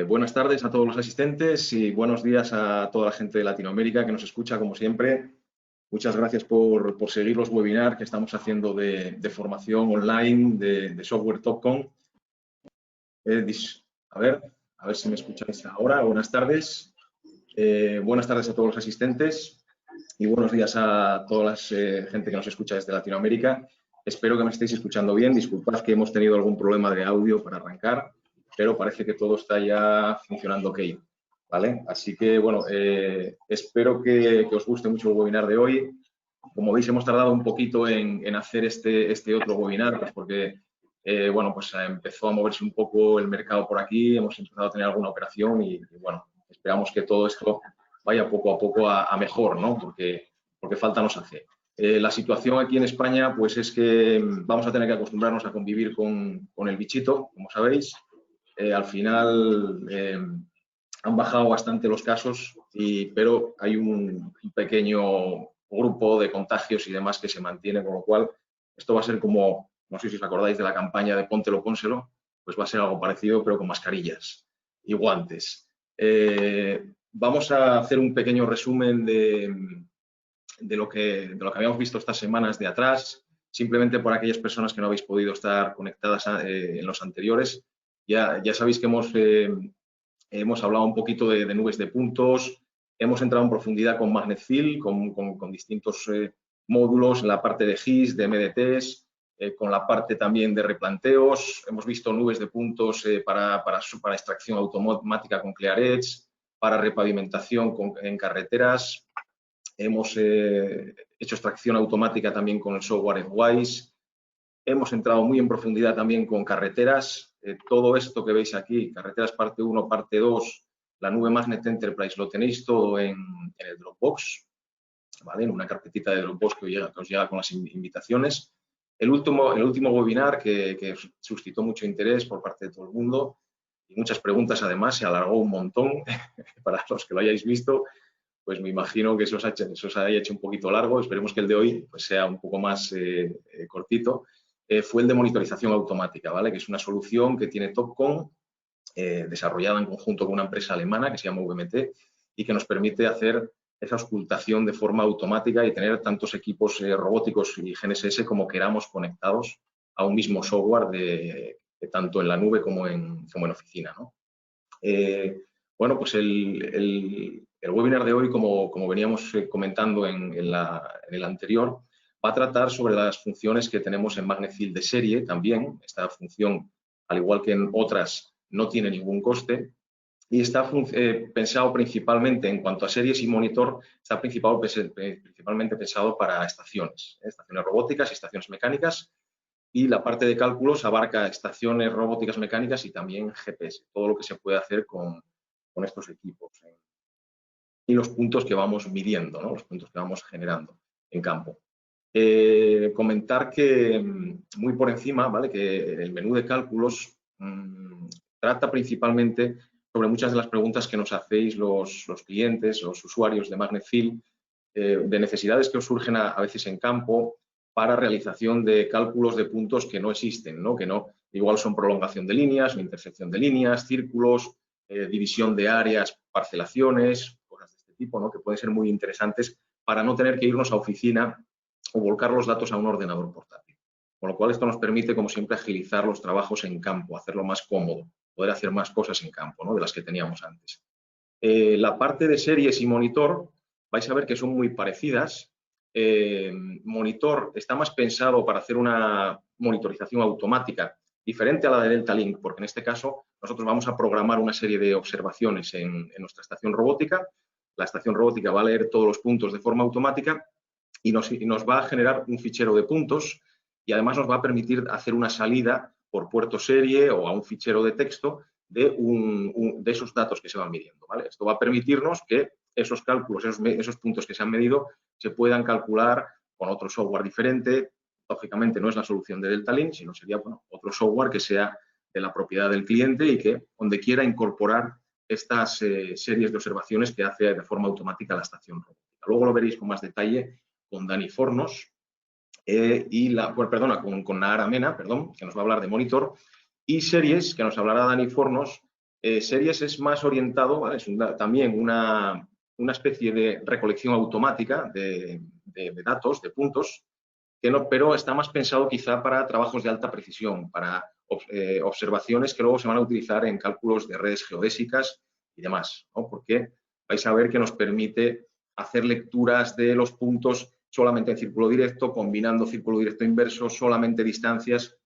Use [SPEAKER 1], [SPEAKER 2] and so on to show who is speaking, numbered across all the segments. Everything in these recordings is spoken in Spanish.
[SPEAKER 1] Buenas tardes a todos los asistentes y buenos días a toda la gente de Latinoamérica que nos escucha, como siempre. Muchas gracias por seguir los webinars que estamos haciendo de formación online de software Topcon. A ver si me escucháis ahora. Buenas tardes. Buenas tardes a todos los asistentes y buenos días a toda la gente que nos escucha desde Latinoamérica. Espero que me estéis escuchando bien. Disculpad que hemos tenido algún problema de audio para arrancar, pero parece que todo está ya funcionando ok, ¿vale? Así que, bueno, espero que os guste mucho el webinar de hoy. Como veis, hemos tardado un poquito en hacer este otro webinar, pues porque, bueno, pues empezó a moverse un poco el mercado por aquí, hemos empezado a tener alguna operación y bueno, esperamos que todo esto vaya poco a poco a mejor, ¿no? Porque falta nos hace. La situación aquí en España, pues es que vamos a tener que acostumbrarnos a convivir con el bichito, como sabéis. Al final han bajado bastante los casos, pero hay un pequeño grupo de contagios y demás que se mantiene, con lo cual esto va a ser como, no sé si os acordáis de la campaña de Póntelo, Pónselo, pues va a ser algo parecido, pero con mascarillas y guantes. Vamos a hacer un pequeño resumen de lo que habíamos visto estas semanas de atrás, simplemente por aquellas personas que no habéis podido estar conectadas en los anteriores. Ya sabéis que hemos hablado un poquito de nubes de puntos, hemos entrado en profundidad con MagnetField, con distintos módulos en la parte de GIS, de MDTs, con la parte también de replanteos. Hemos visto nubes de puntos para extracción automática con ClearEdge, para repavimentación en carreteras. Hemos hecho extracción automática también con el software Edgewise. Hemos entrado muy en profundidad también con carreteras. Todo esto que veis aquí, carreteras parte 1, parte 2, la nube Magnet Enterprise, lo tenéis todo en el Dropbox, ¿vale? En una carpetita de Dropbox que os llega con las invitaciones. El último webinar que suscitó mucho interés por parte de todo el mundo y muchas preguntas, además, se alargó un montón. Para los que lo hayáis visto, pues me imagino que eso os haya hecho un poquito largo. Esperemos que el de hoy pues, sea un poco más cortito. Fue el de monitorización automática, ¿vale? Que es una solución que tiene Topcon, desarrollada en conjunto con una empresa alemana que se llama VMT y que nos permite hacer esa auscultación de forma automática y tener tantos equipos robóticos y GNSS como queramos conectados a un mismo software tanto en la nube como en oficina, ¿no? Bueno, pues el webinar de hoy, como veníamos comentando en el anterior, va a tratar sobre las funciones que tenemos en MagnetField de serie también. Esta función, al igual que en otras, no tiene ningún coste y está pensado principalmente en cuanto a series y monitor, está principalmente pensado para estaciones robóticas y estaciones mecánicas, y la parte de cálculos abarca estaciones robóticas mecánicas y también GPS, todo lo que se puede hacer con estos equipos y los puntos que vamos midiendo, ¿no? Los puntos que vamos generando en campo. Comentar que, muy por encima, ¿vale? Que el menú de cálculos trata principalmente sobre muchas de las preguntas que nos hacéis los clientes, los usuarios de MagnetField, de necesidades que os surgen a veces en campo para realización de cálculos de puntos que no existen, ¿no? Que no, igual son prolongación de líneas, o intersección de líneas, círculos, división de áreas, parcelaciones, cosas de este tipo, ¿no? Que pueden ser muy interesantes para no tener que irnos a oficina o volcar los datos a un ordenador portátil. Con lo cual, esto nos permite, como siempre, agilizar los trabajos en campo, hacerlo más cómodo, poder hacer más cosas en campo, ¿no? De las que teníamos antes. La parte de series y monitor, vais a ver que son muy parecidas. Monitor está más pensado para hacer una monitorización automática diferente a la de Delta Link, porque en este caso nosotros vamos a programar una serie de observaciones en nuestra estación robótica. La estación robótica va a leer todos los puntos de forma automática y nos va a generar un fichero de puntos y además nos va a permitir hacer una salida por puerto serie o a un fichero de texto de esos datos que se van midiendo, ¿vale? Esto va a permitirnos que esos cálculos, esos puntos que se han medido, se puedan calcular con otro software diferente. Lógicamente no es la solución de Delta Link, sino sería, bueno, otro software que sea de la propiedad del cliente y que donde quiera incorporar estas series de observaciones que hace de forma automática la estación robótica. Luego lo veréis con más detalle con Dani Fornos con Nahara Mena, que nos va a hablar de monitor, y series, que nos hablará Dani Fornos, Series es más orientado, ¿vale? Es también una especie de recolección automática de datos, de puntos, pero está más pensado quizá para trabajos de alta precisión, para observaciones que luego se van a utilizar en cálculos de redes geodésicas y demás, ¿no? Porque vais a ver que nos permite hacer lecturas de los puntos solamente en círculo directo, combinando círculo directo inverso, solamente distancias.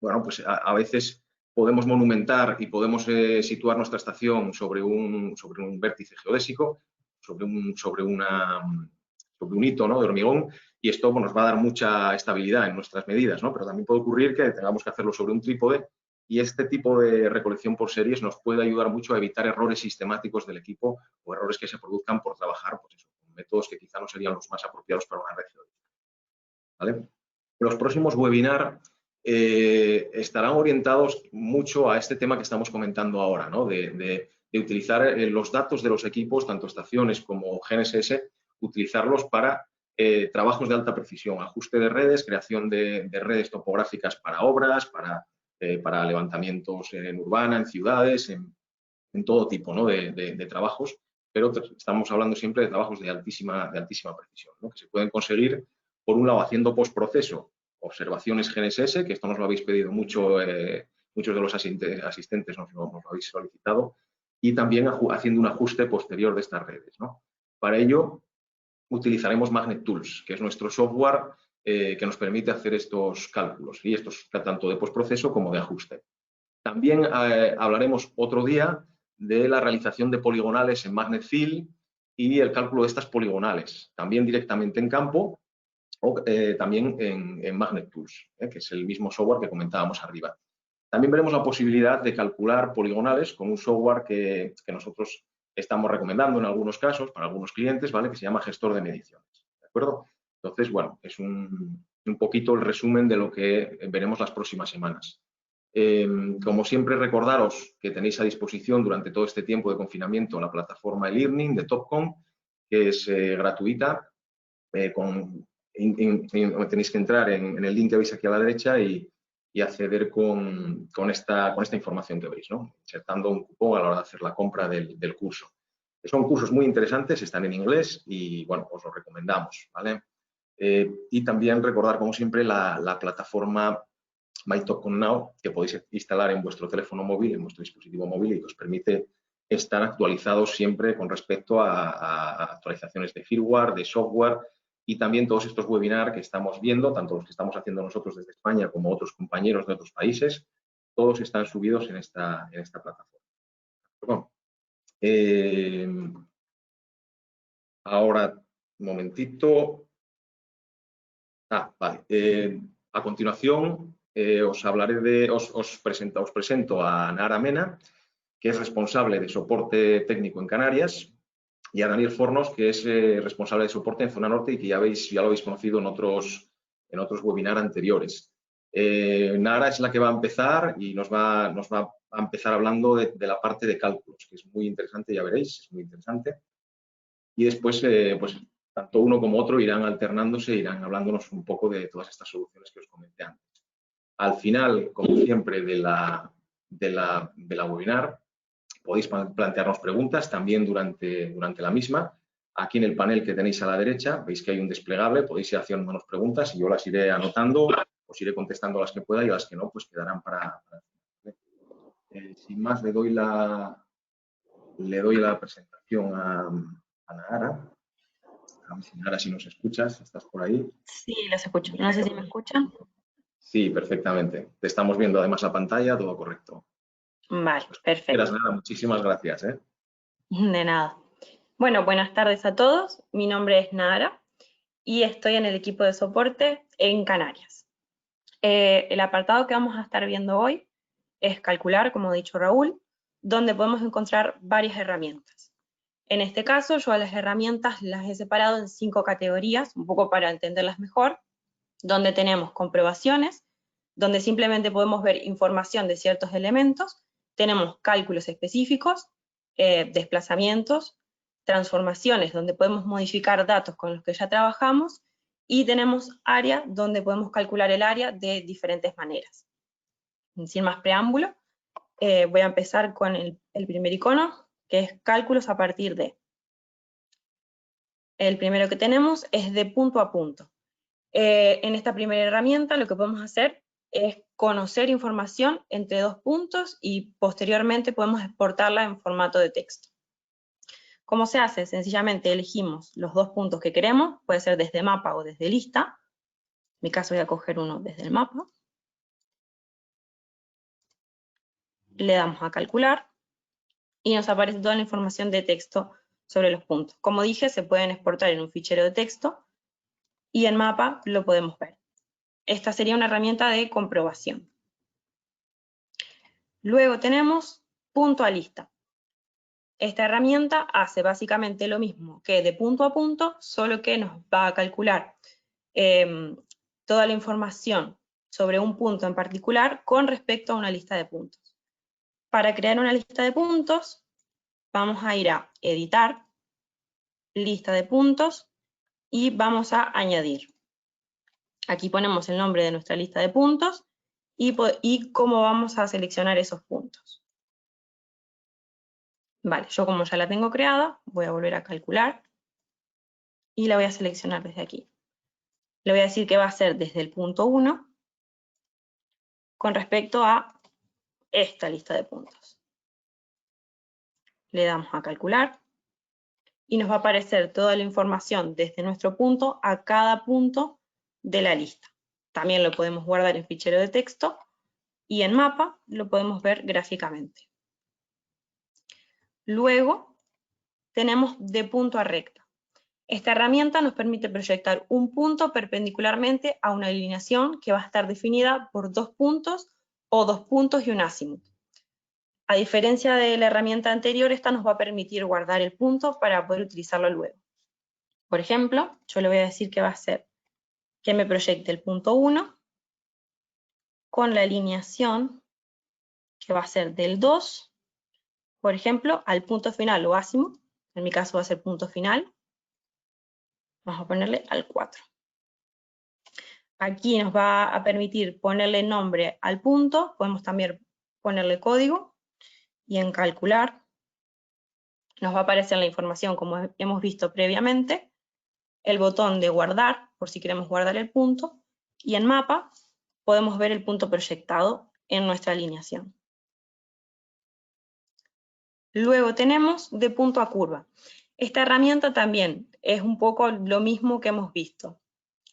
[SPEAKER 1] Bueno, pues a veces podemos monumentar y podemos situar nuestra estación sobre un vértice geodésico, sobre un hito, ¿no?, de hormigón, y esto, pues, nos va a dar mucha estabilidad en nuestras medidas, ¿no? Pero también puede ocurrir que tengamos que hacerlo sobre un trípode, y este tipo de recolección por series nos puede ayudar mucho a evitar errores sistemáticos del equipo o errores que se produzcan por trabajar, pues eso, con métodos que quizá no serían los más apropiados para una red geodésica, ¿vale? Los próximos webinars estarán orientados mucho a este tema que estamos comentando ahora, ¿no? De utilizar los datos de los equipos, tanto estaciones como GNSS, utilizarlos para trabajos de alta precisión, ajuste de redes, creación de redes topográficas para obras, para levantamientos en urbana, en ciudades, en todo tipo, ¿no?, de trabajos, pero estamos hablando siempre de trabajos de altísima precisión, ¿no?, que se pueden conseguir, por un lado, haciendo postproceso observaciones GNSS, que esto nos lo habéis pedido mucho, muchos de los asistentes nos lo habéis solicitado, y también haciendo un ajuste posterior de estas redes, ¿no? Para ello, utilizaremos Magnet Tools, que es nuestro software que nos permite hacer estos cálculos, y estos tanto de postproceso como de ajuste. También hablaremos otro día de la realización de poligonales en Magnet Field y el cálculo de estas poligonales, también directamente en campo o también en Magnet Tools, que es el mismo software que comentábamos arriba. También veremos la posibilidad de calcular poligonales con un software que nosotros estamos recomendando en algunos casos, para algunos clientes, ¿vale?, que se llama gestor de mediciones, ¿de acuerdo? Entonces, bueno, es un poquito el resumen de lo que veremos las próximas semanas. Como siempre, recordaros que tenéis a disposición durante todo este tiempo de confinamiento la plataforma e-learning de Topcon, que es gratuita. Tenéis que entrar en el link que veis aquí a la derecha y acceder con esta información que veis, ¿no?, insertando un cupón a la hora de hacer la compra del curso. Son cursos muy interesantes, están en inglés y, bueno, os los recomendamos, ¿vale? Y también recordar, como siempre, la plataforma MyTopcon Now, que podéis instalar en vuestro teléfono móvil, en vuestro dispositivo móvil, y que os permite estar actualizados siempre con respecto a actualizaciones de firmware, de software, y también todos estos webinars que estamos viendo, tanto los que estamos haciendo nosotros desde España como otros compañeros de otros países, todos están subidos en esta plataforma. Bueno, ahora, un momentito. Vale. A continuación, os presento a Nahara Mena, que es responsable de soporte técnico en Canarias, y a Daniel Fornos, que es responsable de soporte en Zona Norte y que ya lo habéis conocido en otros webinars anteriores. Nahara es la que va a empezar y nos va a empezar hablando de la parte de cálculos, que es muy interesante, ya veréis, es muy interesante. Y después, pues, tanto uno como otro irán alternándose, irán hablándonos un poco de todas estas soluciones que os comenté antes. Al final, como siempre, de la webinar, podéis plantearnos preguntas también durante la misma. Aquí en el panel que tenéis a la derecha, veis que hay un desplegable, podéis ir haciéndonos preguntas y yo las iré anotando, os iré contestando las que pueda y las que no, pues quedarán para sin más, le doy la presentación a Nahara. A ver si Nahara, si nos escuchas, ¿estás por ahí?
[SPEAKER 2] Sí, los escucho. No sé si me escuchan.
[SPEAKER 1] Sí, perfectamente. Te estamos viendo además la pantalla, todo correcto.
[SPEAKER 2] Vale,
[SPEAKER 1] Pues,
[SPEAKER 2] perfecto.
[SPEAKER 1] Nahara, muchísimas gracias.
[SPEAKER 2] De nada. Bueno, buenas tardes a todos. Mi nombre es Nahara y estoy en el equipo de soporte en Canarias. El apartado que vamos a estar viendo hoy es calcular, como ha dicho Raúl, donde podemos encontrar varias herramientas. En este caso, yo a las herramientas las he separado en 5 categorías, un poco para entenderlas mejor, donde tenemos comprobaciones, donde simplemente podemos ver información de ciertos elementos, tenemos cálculos específicos, desplazamientos, transformaciones, donde podemos modificar datos con los que ya trabajamos, y tenemos área, donde podemos calcular el área de diferentes maneras. Sin más preámbulo, voy a empezar con el primer icono, que es cálculos a partir de. El primero que tenemos es de punto a punto. En esta primera herramienta lo que podemos hacer es conocer información entre dos puntos y posteriormente podemos exportarla en formato de texto. ¿Cómo se hace? Sencillamente elegimos los dos puntos que queremos, puede ser desde mapa o desde lista. En mi caso voy a coger uno desde el mapa. Le damos a calcular y nos aparece toda la información de texto sobre los puntos. Como dije, se pueden exportar en un fichero de texto y en mapa lo podemos ver. Esta sería una herramienta de comprobación. Luego tenemos punto a lista. Esta herramienta hace básicamente lo mismo que de punto a punto, solo que nos va a calcular toda la información sobre un punto en particular con respecto a una lista de puntos. Para crear una lista de puntos, vamos a ir a editar, lista de puntos, y vamos a añadir. Aquí ponemos el nombre de nuestra lista de puntos y cómo vamos a seleccionar esos puntos. Vale, yo como ya la tengo creada, voy a volver a calcular y la voy a seleccionar desde aquí. Le voy a decir que va a ser desde el punto 1 con respecto a esta lista de puntos. Le damos a calcular y nos va a aparecer toda la información desde nuestro punto a cada punto de la lista. También lo podemos guardar en fichero de texto y en mapa lo podemos ver gráficamente. Luego tenemos de punto a recta. Esta herramienta nos permite proyectar un punto perpendicularmente a una alineación que va a estar definida por dos puntos o dos puntos y un azimut. A diferencia de la herramienta anterior, esta nos va a permitir guardar el punto para poder utilizarlo luego. Por ejemplo, yo le voy a decir que va a ser que me proyecte el punto 1 con la alineación que va a ser del 2, por ejemplo, al punto final o azimut. En mi caso va a ser punto final. Vamos a ponerle al 4. Aquí nos va a permitir ponerle nombre al punto, podemos también ponerle código, y en calcular nos va a aparecer la información como hemos visto previamente, el botón de guardar, por si queremos guardar el punto, y en mapa podemos ver el punto proyectado en nuestra alineación. Luego tenemos de punto a curva. Esta herramienta también es un poco lo mismo que hemos visto.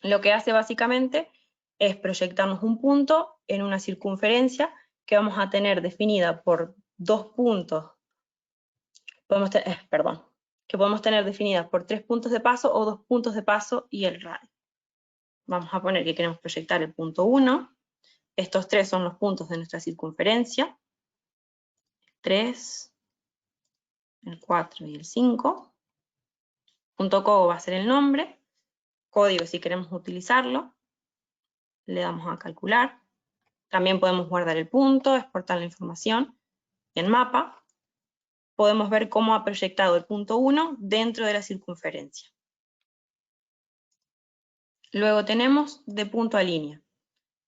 [SPEAKER 2] Lo que hace básicamente es proyectarnos un punto en una circunferencia que vamos a tener definida por dos puntos, que podemos tener definidas por 3 puntos de paso o 2 puntos de paso y el radio. Vamos a poner que queremos proyectar el punto 1. Estos 3 son los puntos de nuestra circunferencia. 3, el 4 y el 5. Punto .co va a ser el nombre. Código si queremos utilizarlo. Le damos a calcular. También podemos guardar el punto, exportar la información. Y en mapa podemos ver cómo ha proyectado el punto 1 dentro de la circunferencia. Luego tenemos de punto a línea.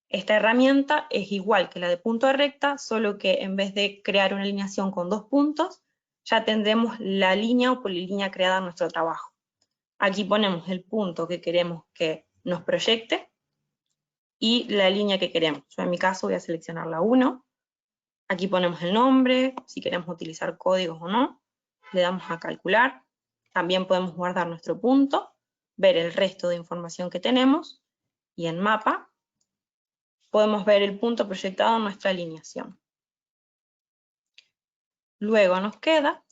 [SPEAKER 2] Esta herramienta es igual que la de punto a recta, solo que en vez de crear una alineación con 2 puntos, ya tendremos la línea o polilínea creada en nuestro trabajo. Aquí ponemos el punto que queremos que nos proyecte y la línea que queremos. Yo en mi caso voy a seleccionar la 1. Aquí ponemos el nombre, si queremos utilizar códigos o no. Le damos a calcular. También podemos guardar nuestro punto, ver el resto de información que tenemos y en mapa podemos ver el punto proyectado en nuestra alineación. Luego nos queda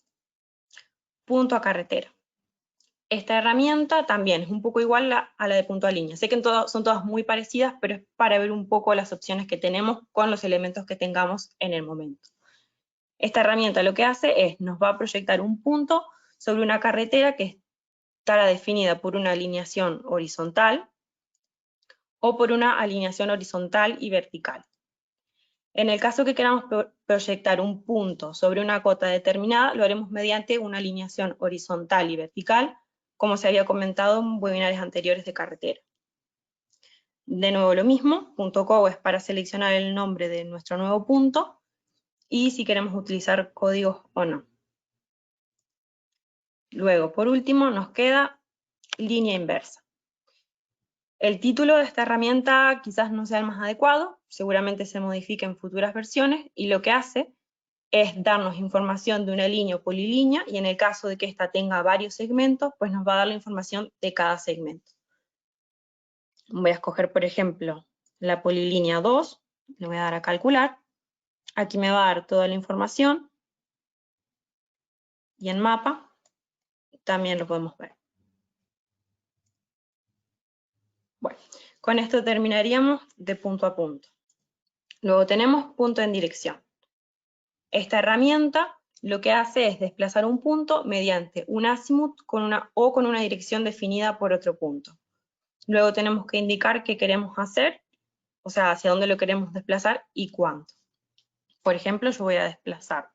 [SPEAKER 2] punto a carretera. Esta herramienta también es un poco igual a la de punto a línea. Sé que son todas muy parecidas, pero es para ver un poco las opciones que tenemos con los elementos que tengamos en el momento. Esta herramienta lo que hace es, nos va a proyectar un punto sobre una carretera que estará definida por una alineación horizontal o por una alineación horizontal y vertical. En el caso que queramos proyectar un punto sobre una cota determinada, lo haremos mediante una alineación horizontal y vertical, como se había comentado en webinarios anteriores de carretera. De nuevo lo mismo, punto .co es para seleccionar el nombre de nuestro nuevo punto, y si queremos utilizar códigos o no. Luego, por último, nos queda línea inversa. El título de esta herramienta quizás no sea el más adecuado, seguramente se modifique en futuras versiones, y lo que hace es darnos información de una línea o polilínea, y en el caso de que ésta tenga varios segmentos, pues nos va a dar la información de cada segmento. Voy a escoger, por ejemplo, la polilínea 2, le voy a dar a calcular, aquí me va a dar toda la información, y en mapa también lo podemos ver. Bueno, con esto terminaríamos de punto a punto. Luego tenemos punto en dirección. Esta herramienta lo que hace es desplazar un punto mediante un azimut con una dirección definida por otro punto. Luego tenemos que indicar qué queremos hacer, o sea, hacia dónde lo queremos desplazar y cuánto. Por ejemplo, yo voy a desplazar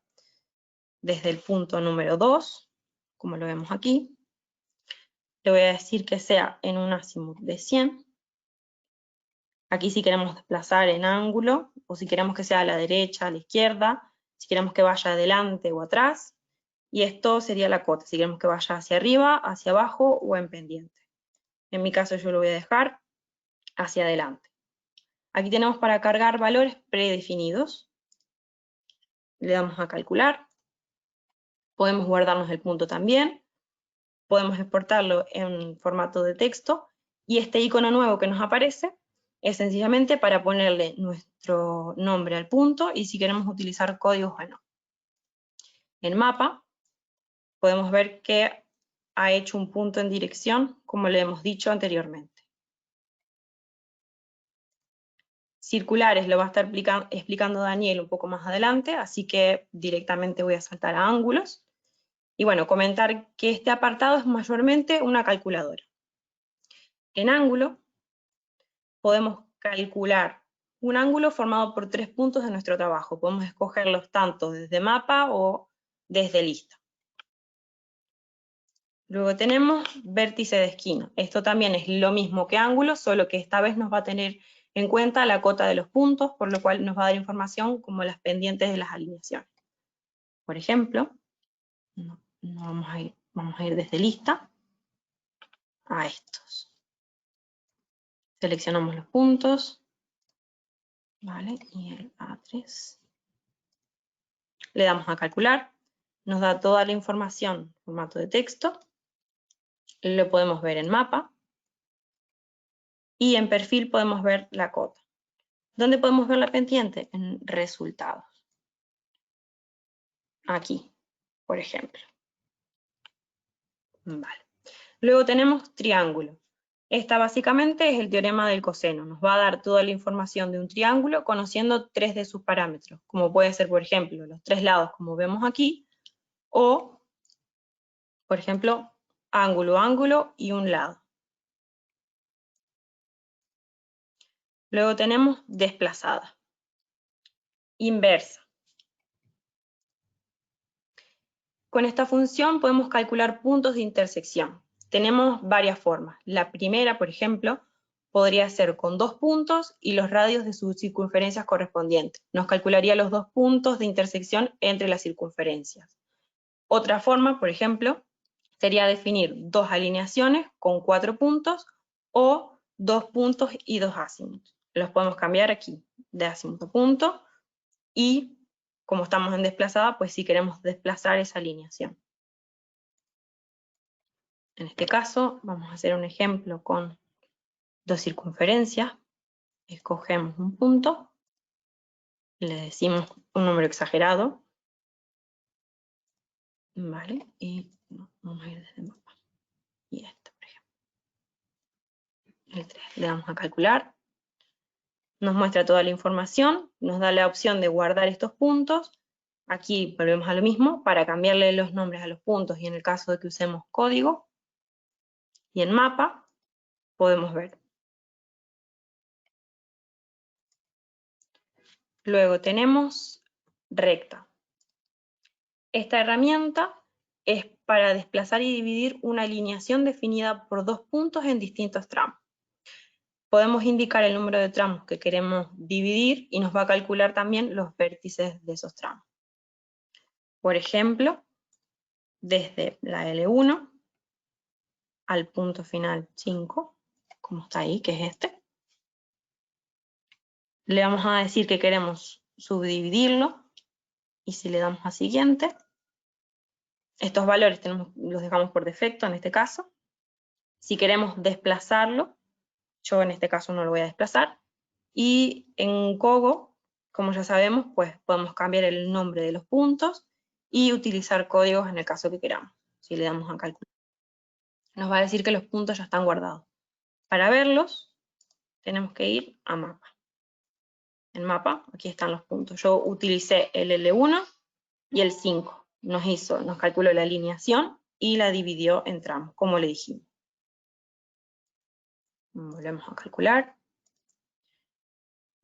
[SPEAKER 2] desde el punto número 2, como lo vemos aquí. Le voy a decir que sea en un azimut de 100. Aquí si queremos desplazar en ángulo, o si queremos que sea a la derecha, a la izquierda, si queremos que vaya adelante o atrás, y esto sería la cota, si queremos que vaya hacia arriba, hacia abajo o en pendiente. En mi caso yo lo voy a dejar hacia adelante. Aquí tenemos para cargar valores predefinidos. Le damos a calcular. Podemos guardarnos el punto también. Podemos exportarlo en formato de texto. Y este icono nuevo que nos aparece es sencillamente para ponerle nuestro nombre al punto y si queremos utilizar códigos o no. En mapa podemos ver que ha hecho un punto en dirección, como le hemos dicho anteriormente. Circulares lo va a estar explicando Daniel un poco más adelante, así que directamente voy a saltar a ángulos. Y bueno, comentar que este apartado es mayormente una calculadora. En ángulo podemos calcular un ángulo formado por 3 puntos de nuestro trabajo. Podemos escogerlos tanto desde mapa o desde lista. Luego tenemos vértice de esquina. Esto también es lo mismo que ángulo, solo que esta vez nos va a tener en cuenta la cota de los puntos, por lo cual nos va a dar información como las pendientes de las alineaciones. Por ejemplo, vamos a ir desde lista a estos. Seleccionamos los puntos, ¿vale? Y el A3. Le damos a calcular, nos da toda la información en formato de texto, lo podemos ver en mapa, y en perfil podemos ver la cota. ¿Dónde podemos ver la pendiente? En resultados. Aquí, por ejemplo. Vale. Luego tenemos triángulo. Esta básicamente es el teorema del coseno. Nos va a dar toda la información de un triángulo conociendo 3 de sus parámetros, como puede ser, por ejemplo, los 3 lados como vemos aquí, o, por ejemplo, ángulo, ángulo y un lado. Luego tenemos desplazada. Inversa. Con esta función podemos calcular puntos de intersección. Tenemos varias formas. La primera, por ejemplo, podría ser con 2 puntos y los radios de sus circunferencias correspondientes. Nos calcularía los 2 puntos de intersección entre las circunferencias. Otra forma, por ejemplo, sería definir 2 alineaciones con 4 puntos o 2 puntos y 2 azimuts. Los podemos cambiar aquí, de azimut a punto, y como estamos en desplazada, pues si queremos desplazar esa alineación. En este caso, vamos a hacer un ejemplo con 2 circunferencias. Escogemos un punto, le decimos un número exagerado, ¿vale? Y vamos a ir desde el mapa. Y este, por ejemplo. El 3. Le damos a calcular. Nos muestra toda la información, nos da la opción de guardar estos puntos. Aquí volvemos a lo mismo, para cambiarle los nombres a los puntos y en el caso de que usemos código. Y en mapa podemos ver. Luego tenemos recta. Esta herramienta es para desplazar y dividir una alineación definida por 2 puntos en distintos tramos. Podemos indicar el número de tramos que queremos dividir y nos va a calcular también los vértices de esos tramos. Por ejemplo, desde la L1 al punto final 5, como está ahí, que es este. Le vamos a decir que queremos subdividirlo, y si le damos a siguiente, estos valores los dejamos por defecto en este caso. Si queremos desplazarlo, yo en este caso no lo voy a desplazar, y en Cogo, como ya sabemos, pues podemos cambiar el nombre de los puntos y utilizar códigos en el caso que queramos. Si le damos a calcular, nos va a decir que los puntos ya están guardados. Para verlos, tenemos que ir a mapa. En mapa, aquí están los puntos. Yo utilicé el L1 y el 5. Nos calculó la alineación y la dividió en tramos, como le dijimos. Volvemos a calcular.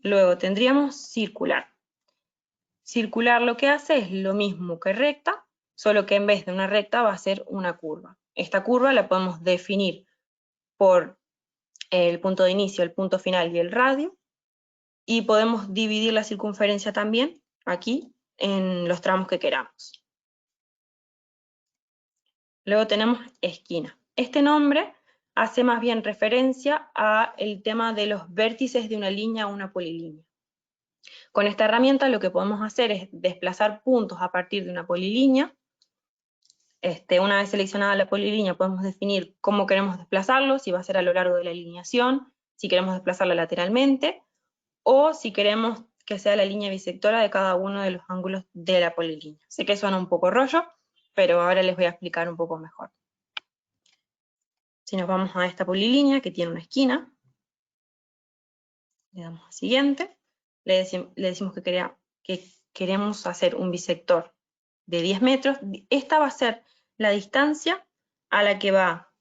[SPEAKER 2] Luego tendríamos circular. Circular lo que hace es lo mismo que recta, solo que en vez de una recta va a ser una curva. Esta curva la podemos definir por el punto de inicio, el punto final y el radio, y podemos dividir la circunferencia también aquí en los tramos que queramos. Luego tenemos esquina. Este nombre hace más bien referencia al tema de los vértices de una línea a una polilínea. Con esta herramienta lo que podemos hacer es desplazar puntos a partir de una polilínea. Una vez seleccionada la polilínea podemos definir cómo queremos desplazarlo, si va a ser a lo largo de la alineación, si queremos desplazarla lateralmente, o si queremos que sea la línea bisectora de cada uno de los ángulos de la polilínea. Sé que suena un poco rollo, pero ahora les voy a explicar un poco mejor. Si nos vamos a esta polilínea que tiene una esquina, le damos a siguiente, le decimos que queremos hacer un bisector de 10 metros. Esta va a ser la distancia a la que va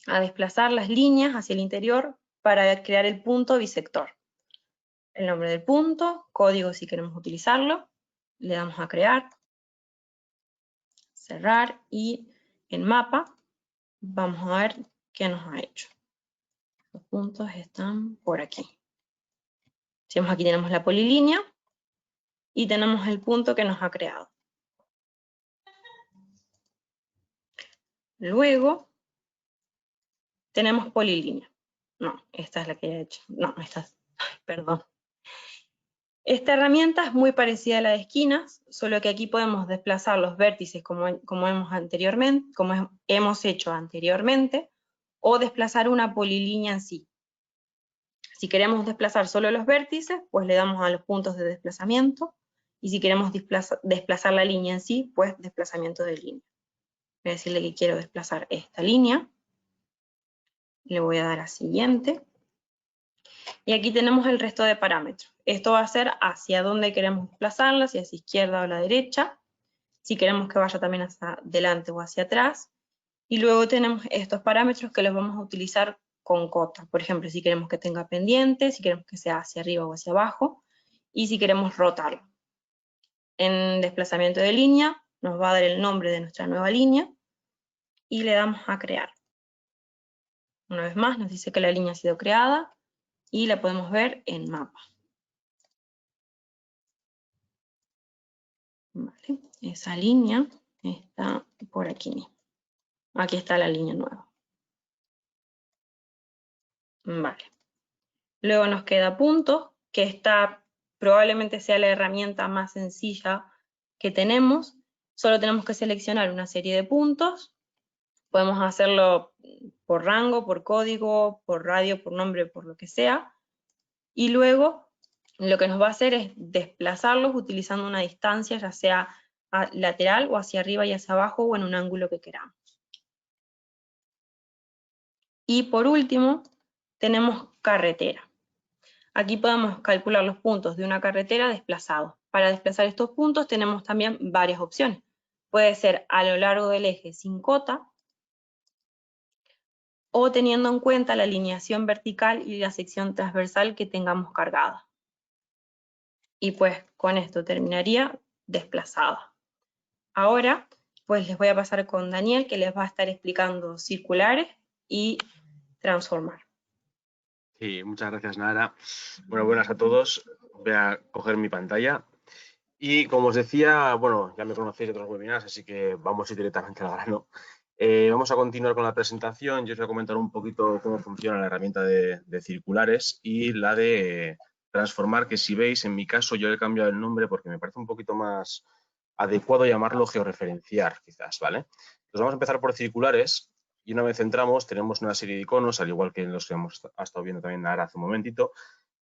[SPEAKER 2] a desplazar las líneas hacia el interior para crear el punto bisector. El nombre del punto, código si queremos utilizarlo, le damos a crear, cerrar, y en mapa vamos a ver qué nos ha hecho. Los puntos están por aquí. Si vemos aquí tenemos la polilínea y tenemos el punto que nos ha creado. Luego tenemos polilínea. No, esta es la que he hecho. No, esta es, perdón. Esta herramienta es muy parecida a la de esquinas, solo que aquí podemos desplazar los vértices como hemos hecho anteriormente, o desplazar una polilínea en sí. Si queremos desplazar solo los vértices, pues le damos a los puntos de desplazamiento, y si queremos desplazar la línea en sí, pues desplazamiento de línea. Voy a decirle que quiero desplazar esta línea, le voy a dar a siguiente, y aquí tenemos el resto de parámetros. Esto va a ser hacia dónde queremos desplazarla, si hacia izquierda o a la derecha, si queremos que vaya también hacia adelante o hacia atrás, y luego tenemos estos parámetros que los vamos a utilizar con cota. Por ejemplo, si queremos que tenga pendiente, si queremos que sea hacia arriba o hacia abajo, y si queremos rotarlo. En desplazamiento de línea nos va a dar el nombre de nuestra nueva línea, y le damos a crear. Una vez más nos dice que la línea ha sido creada, y la podemos ver en mapa. Vale. Esa línea está por aquí mismo. Aquí está la línea nueva. Vale. Luego nos queda puntos, que esta probablemente sea la herramienta más sencilla que tenemos. Solo tenemos que seleccionar una serie de puntos. Podemos hacerlo por rango, por código, por radio, por nombre, por lo que sea. Y luego lo que nos va a hacer es desplazarlos utilizando una distancia, ya sea lateral o hacia arriba y hacia abajo, o en un ángulo que queramos. Y por último, tenemos carretera. Aquí podemos calcular los puntos de una carretera desplazados. Para desplazar estos puntos tenemos también varias opciones. Puede ser a lo largo del eje sin cota, o teniendo en cuenta la alineación vertical y la sección transversal que tengamos cargada. Y pues con esto terminaría desplazada. Ahora, pues les voy a pasar con Daniel, que les va a estar explicando circulares y transformar.
[SPEAKER 3] Sí, muchas gracias, Nara. Bueno, buenas a todos. Voy a coger mi pantalla Y como os decía, bueno, ya me conocéis de otros webinars, así que vamos a ir directamente al grano. Vamos a continuar con la presentación. Yo os voy a comentar un poquito cómo funciona la herramienta de circulares y la de transformar, que si veis, en mi caso yo he cambiado el nombre porque me parece un poquito más adecuado llamarlo georreferenciar, quizás, ¿vale? Entonces vamos a empezar por circulares y una vez entramos tenemos una serie de iconos, al igual que en los que hemos estado viendo también ahora hace un momentito,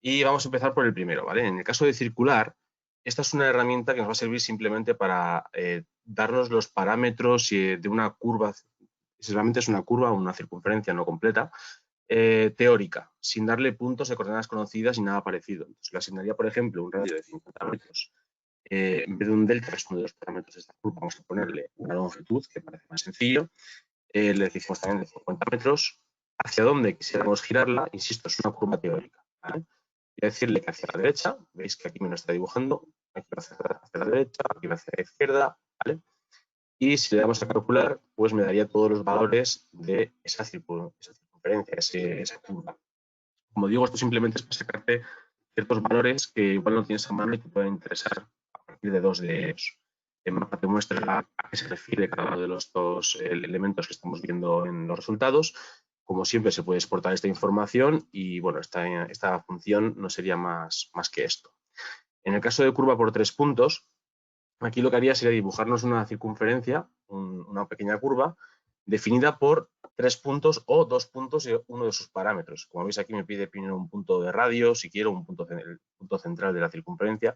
[SPEAKER 3] y vamos a empezar por el primero, ¿vale? En el caso de circular, esta es una herramienta que nos va a servir simplemente para darnos los parámetros de una curva, si realmente es una curva o una circunferencia no completa, teórica, sin darle puntos de coordenadas conocidas ni nada parecido. Entonces, le asignaría, por ejemplo, un radio de 50 metros. En vez de un delta, que es uno de los parámetros de esta curva, vamos a ponerle una longitud, que parece más sencillo. Le decimos también de 50 metros. Hacia dónde quisiéramos girarla, insisto, es una curva teórica, ¿vale? Y decirle que hacia la derecha, veis que aquí me lo está dibujando, aquí va hacia la derecha, aquí va hacia la izquierda, ¿vale? Y si le damos a calcular, pues me daría todos los valores de esa circunferencia, esa curva. Como digo, esto simplemente es para sacarte ciertos valores que igual no tienes a mano y te pueden interesar a partir de dos de ellos. El mapa te muestra a qué se refiere cada uno de los dos elementos que estamos viendo en los resultados. Como siempre, se puede exportar esta información y, bueno, esta función no sería más que esto. En el caso de curva por 3 puntos, aquí lo que haría sería dibujarnos una circunferencia, una pequeña curva, definida por 3 puntos o 2 puntos y uno de sus parámetros. Como veis, aquí me pide primero un punto de radio, si quiero, el punto central de la circunferencia,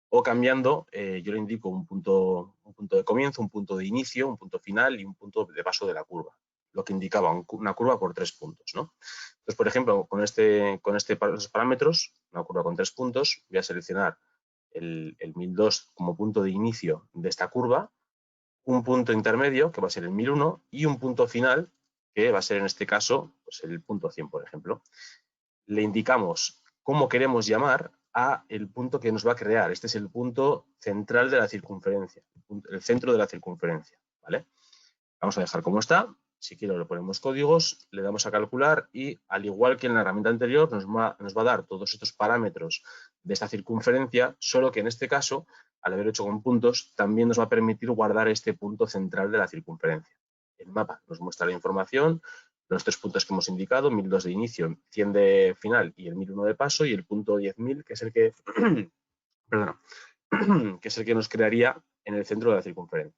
[SPEAKER 3] o cambiando, yo le indico un punto de comienzo, un punto de inicio, un punto final y un punto de paso de la curva, lo que indicaba una curva por 3 puntos, ¿no? Entonces, por ejemplo, con esos parámetros, una curva con 3 puntos, voy a seleccionar el 1002 como punto de inicio de esta curva, un punto intermedio, que va a ser el 1001, y un punto final, que va a ser en este caso pues el punto 100, por ejemplo. Le indicamos cómo queremos llamar a el punto que nos va a crear. Este es el punto central de la circunferencia, el centro de la circunferencia, ¿vale? Vamos a dejar como está. Si quiero le ponemos códigos, le damos a calcular y, al igual que en la herramienta anterior, nos va a dar todos estos parámetros de esta circunferencia, solo que en este caso, al haber hecho con puntos, también nos va a permitir guardar este punto central de la circunferencia. El mapa nos muestra la información, los 3 puntos que hemos indicado, 1002 de inicio, 100 de final y el 1001 de paso, y el punto 10.000, que es el que, perdona, que es el que nos crearía en el centro de la circunferencia.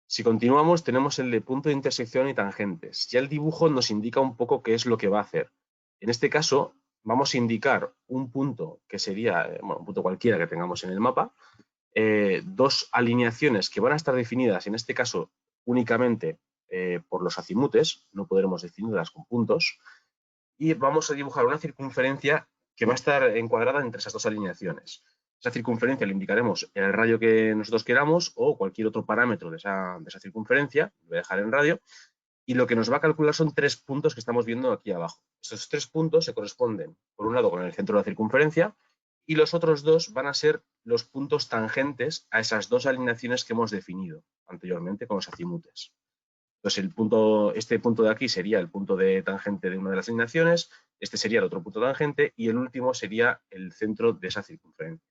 [SPEAKER 3] Si continuamos, tenemos el de punto de intersección y tangentes. Ya el dibujo nos indica un poco qué es lo que va a hacer. En este caso, vamos a indicar un punto que sería, bueno, un punto cualquiera que tengamos en el mapa, dos alineaciones que van a estar definidas, en este caso, únicamente por los acimutes, no podremos definirlas con puntos, y vamos a dibujar una circunferencia que va a estar encuadrada entre esas dos alineaciones. Esa circunferencia le indicaremos el radio que nosotros queramos o cualquier otro parámetro de esa circunferencia, lo voy a dejar en radio, y lo que nos va a calcular son 3 puntos que estamos viendo aquí abajo. Estos 3 puntos se corresponden, por un lado, con el centro de la circunferencia, y los otros 2 van a ser los puntos tangentes a esas dos alineaciones que hemos definido anteriormente con los acimutes. Entonces, este punto de aquí sería el punto de tangente de una de las alineaciones, este sería el otro punto tangente y el último sería el centro de esa circunferencia.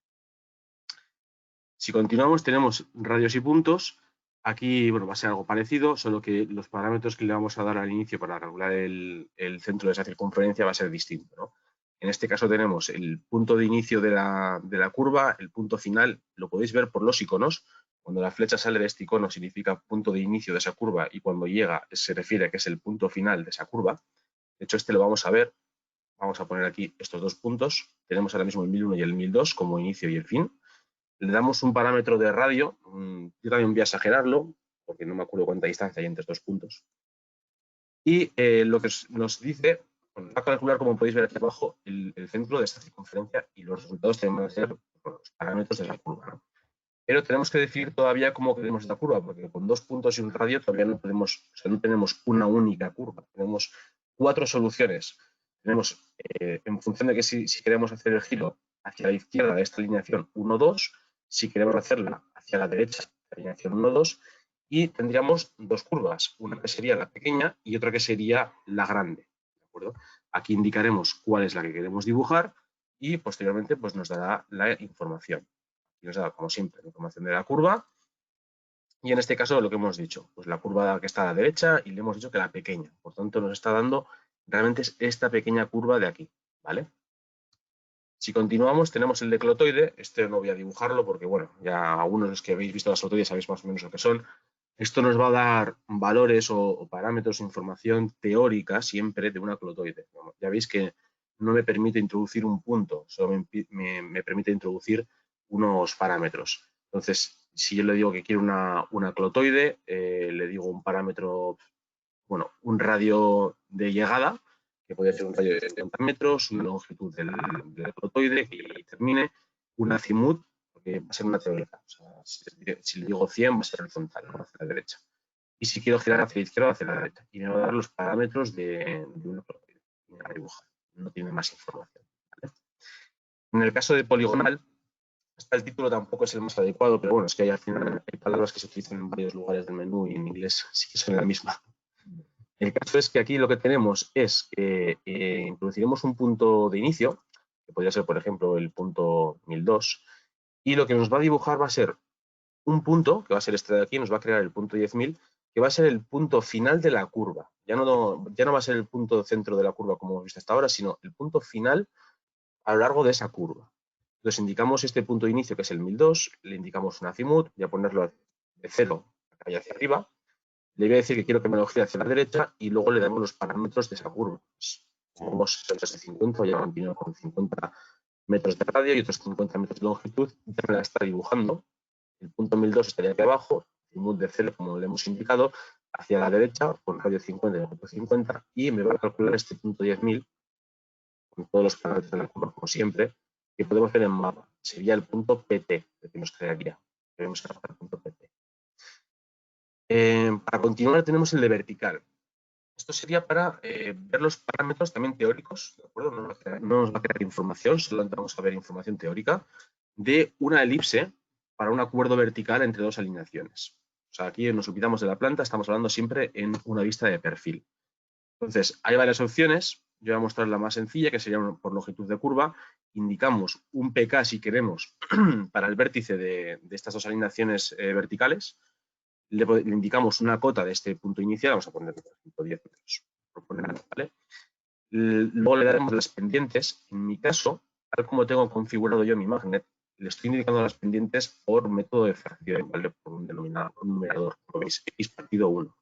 [SPEAKER 3] Si continuamos, tenemos radios y puntos. Aquí, bueno, va a ser algo parecido, solo que los parámetros que le vamos a dar al inicio para calcular el centro de esa circunferencia va a ser distinto, ¿no? En este caso tenemos el punto de inicio de la curva, el punto final, lo podéis ver por los iconos. Cuando la flecha sale de este icono significa punto de inicio de esa curva y cuando llega se refiere a que es el punto final de esa curva. De hecho, este lo vamos a ver. Vamos a poner aquí estos dos puntos. Tenemos ahora mismo el 1001 y el 1002 como inicio y el fin. Le damos un parámetro de radio. Yo también voy a exagerarlo porque no me acuerdo cuánta distancia hay entre estos puntos. Y lo que nos dice, bueno, va a calcular, como podéis ver aquí abajo, el centro de esta circunferencia y los resultados también van a ser los parámetros de la curva, ¿no? Pero tenemos que definir todavía cómo queremos esta curva, porque con 2 puntos y un radio todavía no podemos, o sea, no tenemos una única curva, tenemos 4 soluciones. Tenemos, en función de que si queremos hacer el giro hacia la izquierda de esta alineación 1, 2, si queremos hacerla hacia la derecha de la alineación 1, 2, y tendríamos 2 curvas, una que sería la pequeña y otra que sería la grande, ¿de acuerdo? Aquí indicaremos cuál es la que queremos dibujar y posteriormente pues, nos dará la información. y nos da, como siempre, la información de la curva. Y en este caso lo que hemos dicho, pues la curva que está a la derecha y le hemos dicho que la pequeña. Por tanto, nos está dando realmente es esta pequeña curva de aquí, ¿vale? Si continuamos, tenemos el declotoide. Este no voy a dibujarlo porque, bueno, ya algunos de los que habéis visto las clotoides sabéis más o menos lo que son. Esto nos va a dar valores o parámetros, información teórica siempre de una clotoide. Ya veis que no me permite introducir un punto, solo me permite introducir unos parámetros. Entonces, si yo le digo que quiero una clotoide, le digo un parámetro, bueno, un radio de llegada, que puede ser un radio de 70 metros, una longitud del clotoide que termine, un azimut, porque va a ser una teórica. O sea, si le digo 100 va a ser horizontal, ¿no? Hacia la derecha. Y si quiero girar hacia la izquierda, hacia la derecha. Y me va a dar los parámetros de una clotoide. Y me va a dibujar. No tiene más información, ¿vale? En el caso de poligonal, hasta el título tampoco es el más adecuado, pero bueno, es que al final hay palabras que se utilizan en varios lugares del menú y en inglés sí que son la misma. El caso es que aquí lo que tenemos es que introduciremos un punto de inicio, que podría ser, por ejemplo, el punto 1002, y lo que nos va a dibujar va a ser un punto, que va a ser este de aquí, nos va a crear el punto 10.000, que va a ser el punto final de la curva. Ya no va a ser el punto centro de la curva como hemos visto hasta ahora, sino el punto final a lo largo de esa curva. Entonces indicamos este punto de inicio, que es el 1002, le indicamos un azimut, voy a ponerlo de 0 acá hacia arriba. Le voy a decir que quiero que me lo gire hacia la derecha y luego le damos los parámetros de esa curva. Como 50, ya continúo con 50 metros de radio y otros 50 metros de longitud. Ya me la está dibujando. El punto 1002 estaría aquí abajo, azimut de 0, como le hemos indicado, hacia la derecha, con radio 50 y longitud 50, y me va a calcular este punto 10.000 con todos los parámetros de la curva, como siempre, que podemos ver en mapa. Sería el punto PT, el que nos crearía. Queremos captar el punto PT. Para continuar tenemos el de vertical. Esto sería para ver los parámetros también teóricos, ¿de acuerdo? No nos va a crear información, solamente vamos a ver información teórica de una elipse para un acuerdo vertical entre dos alineaciones. O sea, aquí nos olvidamos de la planta, estamos hablando siempre en una vista de perfil. Entonces, hay varias opciones. Yo voy a mostrar la más sencilla, que sería por longitud de curva. Indicamos un PK si queremos para el vértice de estas dos alineaciones verticales. Le indicamos una cota de este punto inicial, vamos a poner 10 metros, ¿vale? Luego le daremos las pendientes. En mi caso, tal como tengo configurado yo mi magnet, le estoy indicando las pendientes por método de fracción, ¿vale? Por un denominador, un numerador, como veis, x partido 1.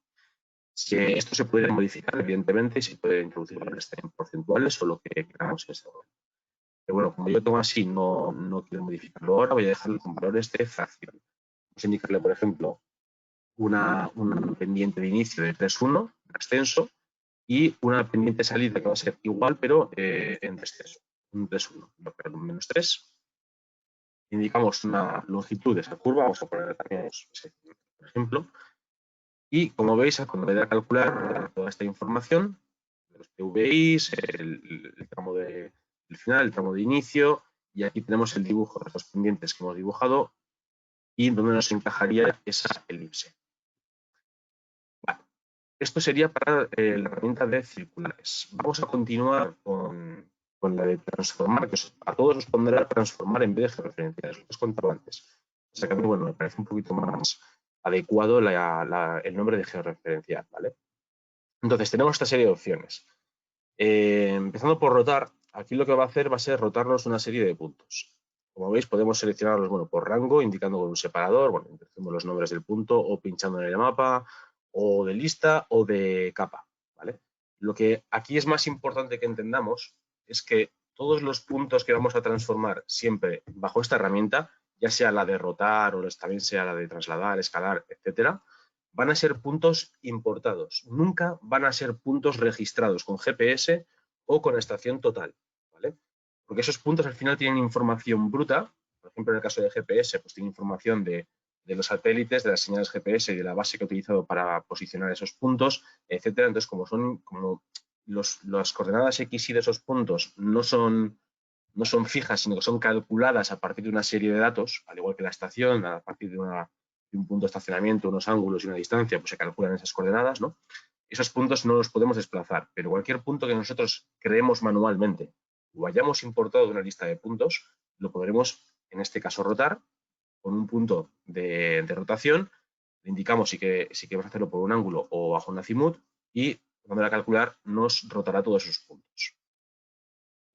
[SPEAKER 3] Esto se puede modificar, evidentemente, y se puede introducir valores porcentuales o lo que queramos en este momento. Pero bueno, como yo tengo así, no quiero modificarlo ahora, voy a dejarlo con valores de fracción. Vamos a indicarle, por ejemplo, una pendiente de inicio de 3,1 en ascenso y una pendiente salida que va a ser igual, pero en descenso, un 3,1, perdón, un menos 3. Indicamos una longitud de esa curva, vamos a poner también, por ejemplo, y como veis, cuando le da a calcular toda esta información, los PVIs, el tramo del final, el tramo de inicio, y aquí tenemos el dibujo de los pendientes que hemos dibujado y donde nos encajaría esa elipse. Vale. Esto sería para la herramienta de circulares. Vamos a continuar con la de transformar, que a todos os pondrá transformar en vez de georreferenciar, lo que os contaba antes. O sea que a mí, bueno, me parece un poquito más adecuado el nombre de georreferenciar, ¿vale? Entonces, tenemos esta serie de opciones. Empezando por rotar, aquí lo que va a hacer va a ser rotarnos una serie de puntos. Como veis, podemos seleccionarlos, bueno, por rango, indicando con un separador, bueno, introducimos los nombres del punto o pinchando en el mapa, o de lista o de capa, ¿vale? Lo que aquí es más importante que entendamos es que todos los puntos que vamos a transformar siempre bajo esta herramienta, ya sea la de rotar o también sea la de trasladar, escalar, etcétera, van a ser puntos importados. Nunca van a ser puntos registrados con GPS o con estación total, ¿vale? Porque esos puntos al final tienen información bruta. Por ejemplo, en el caso de GPS, pues tiene información de los satélites, de las señales GPS y de la base que he utilizado para posicionar esos puntos, etcétera. Entonces, como las coordenadas X y de esos puntos no son fijas, sino que son calculadas a partir de una serie de datos, al igual que la estación, a partir de un punto de estacionamiento, unos ángulos y una distancia, pues se calculan esas coordenadas, ¿no? Esos puntos no los podemos desplazar, pero cualquier punto que nosotros creemos manualmente o hayamos importado de una lista de puntos, lo podremos, en este caso, rotar con un punto de rotación, le indicamos si queremos hacerlo por un ángulo o bajo un azimut y cuando a calcular nos rotará todos esos puntos.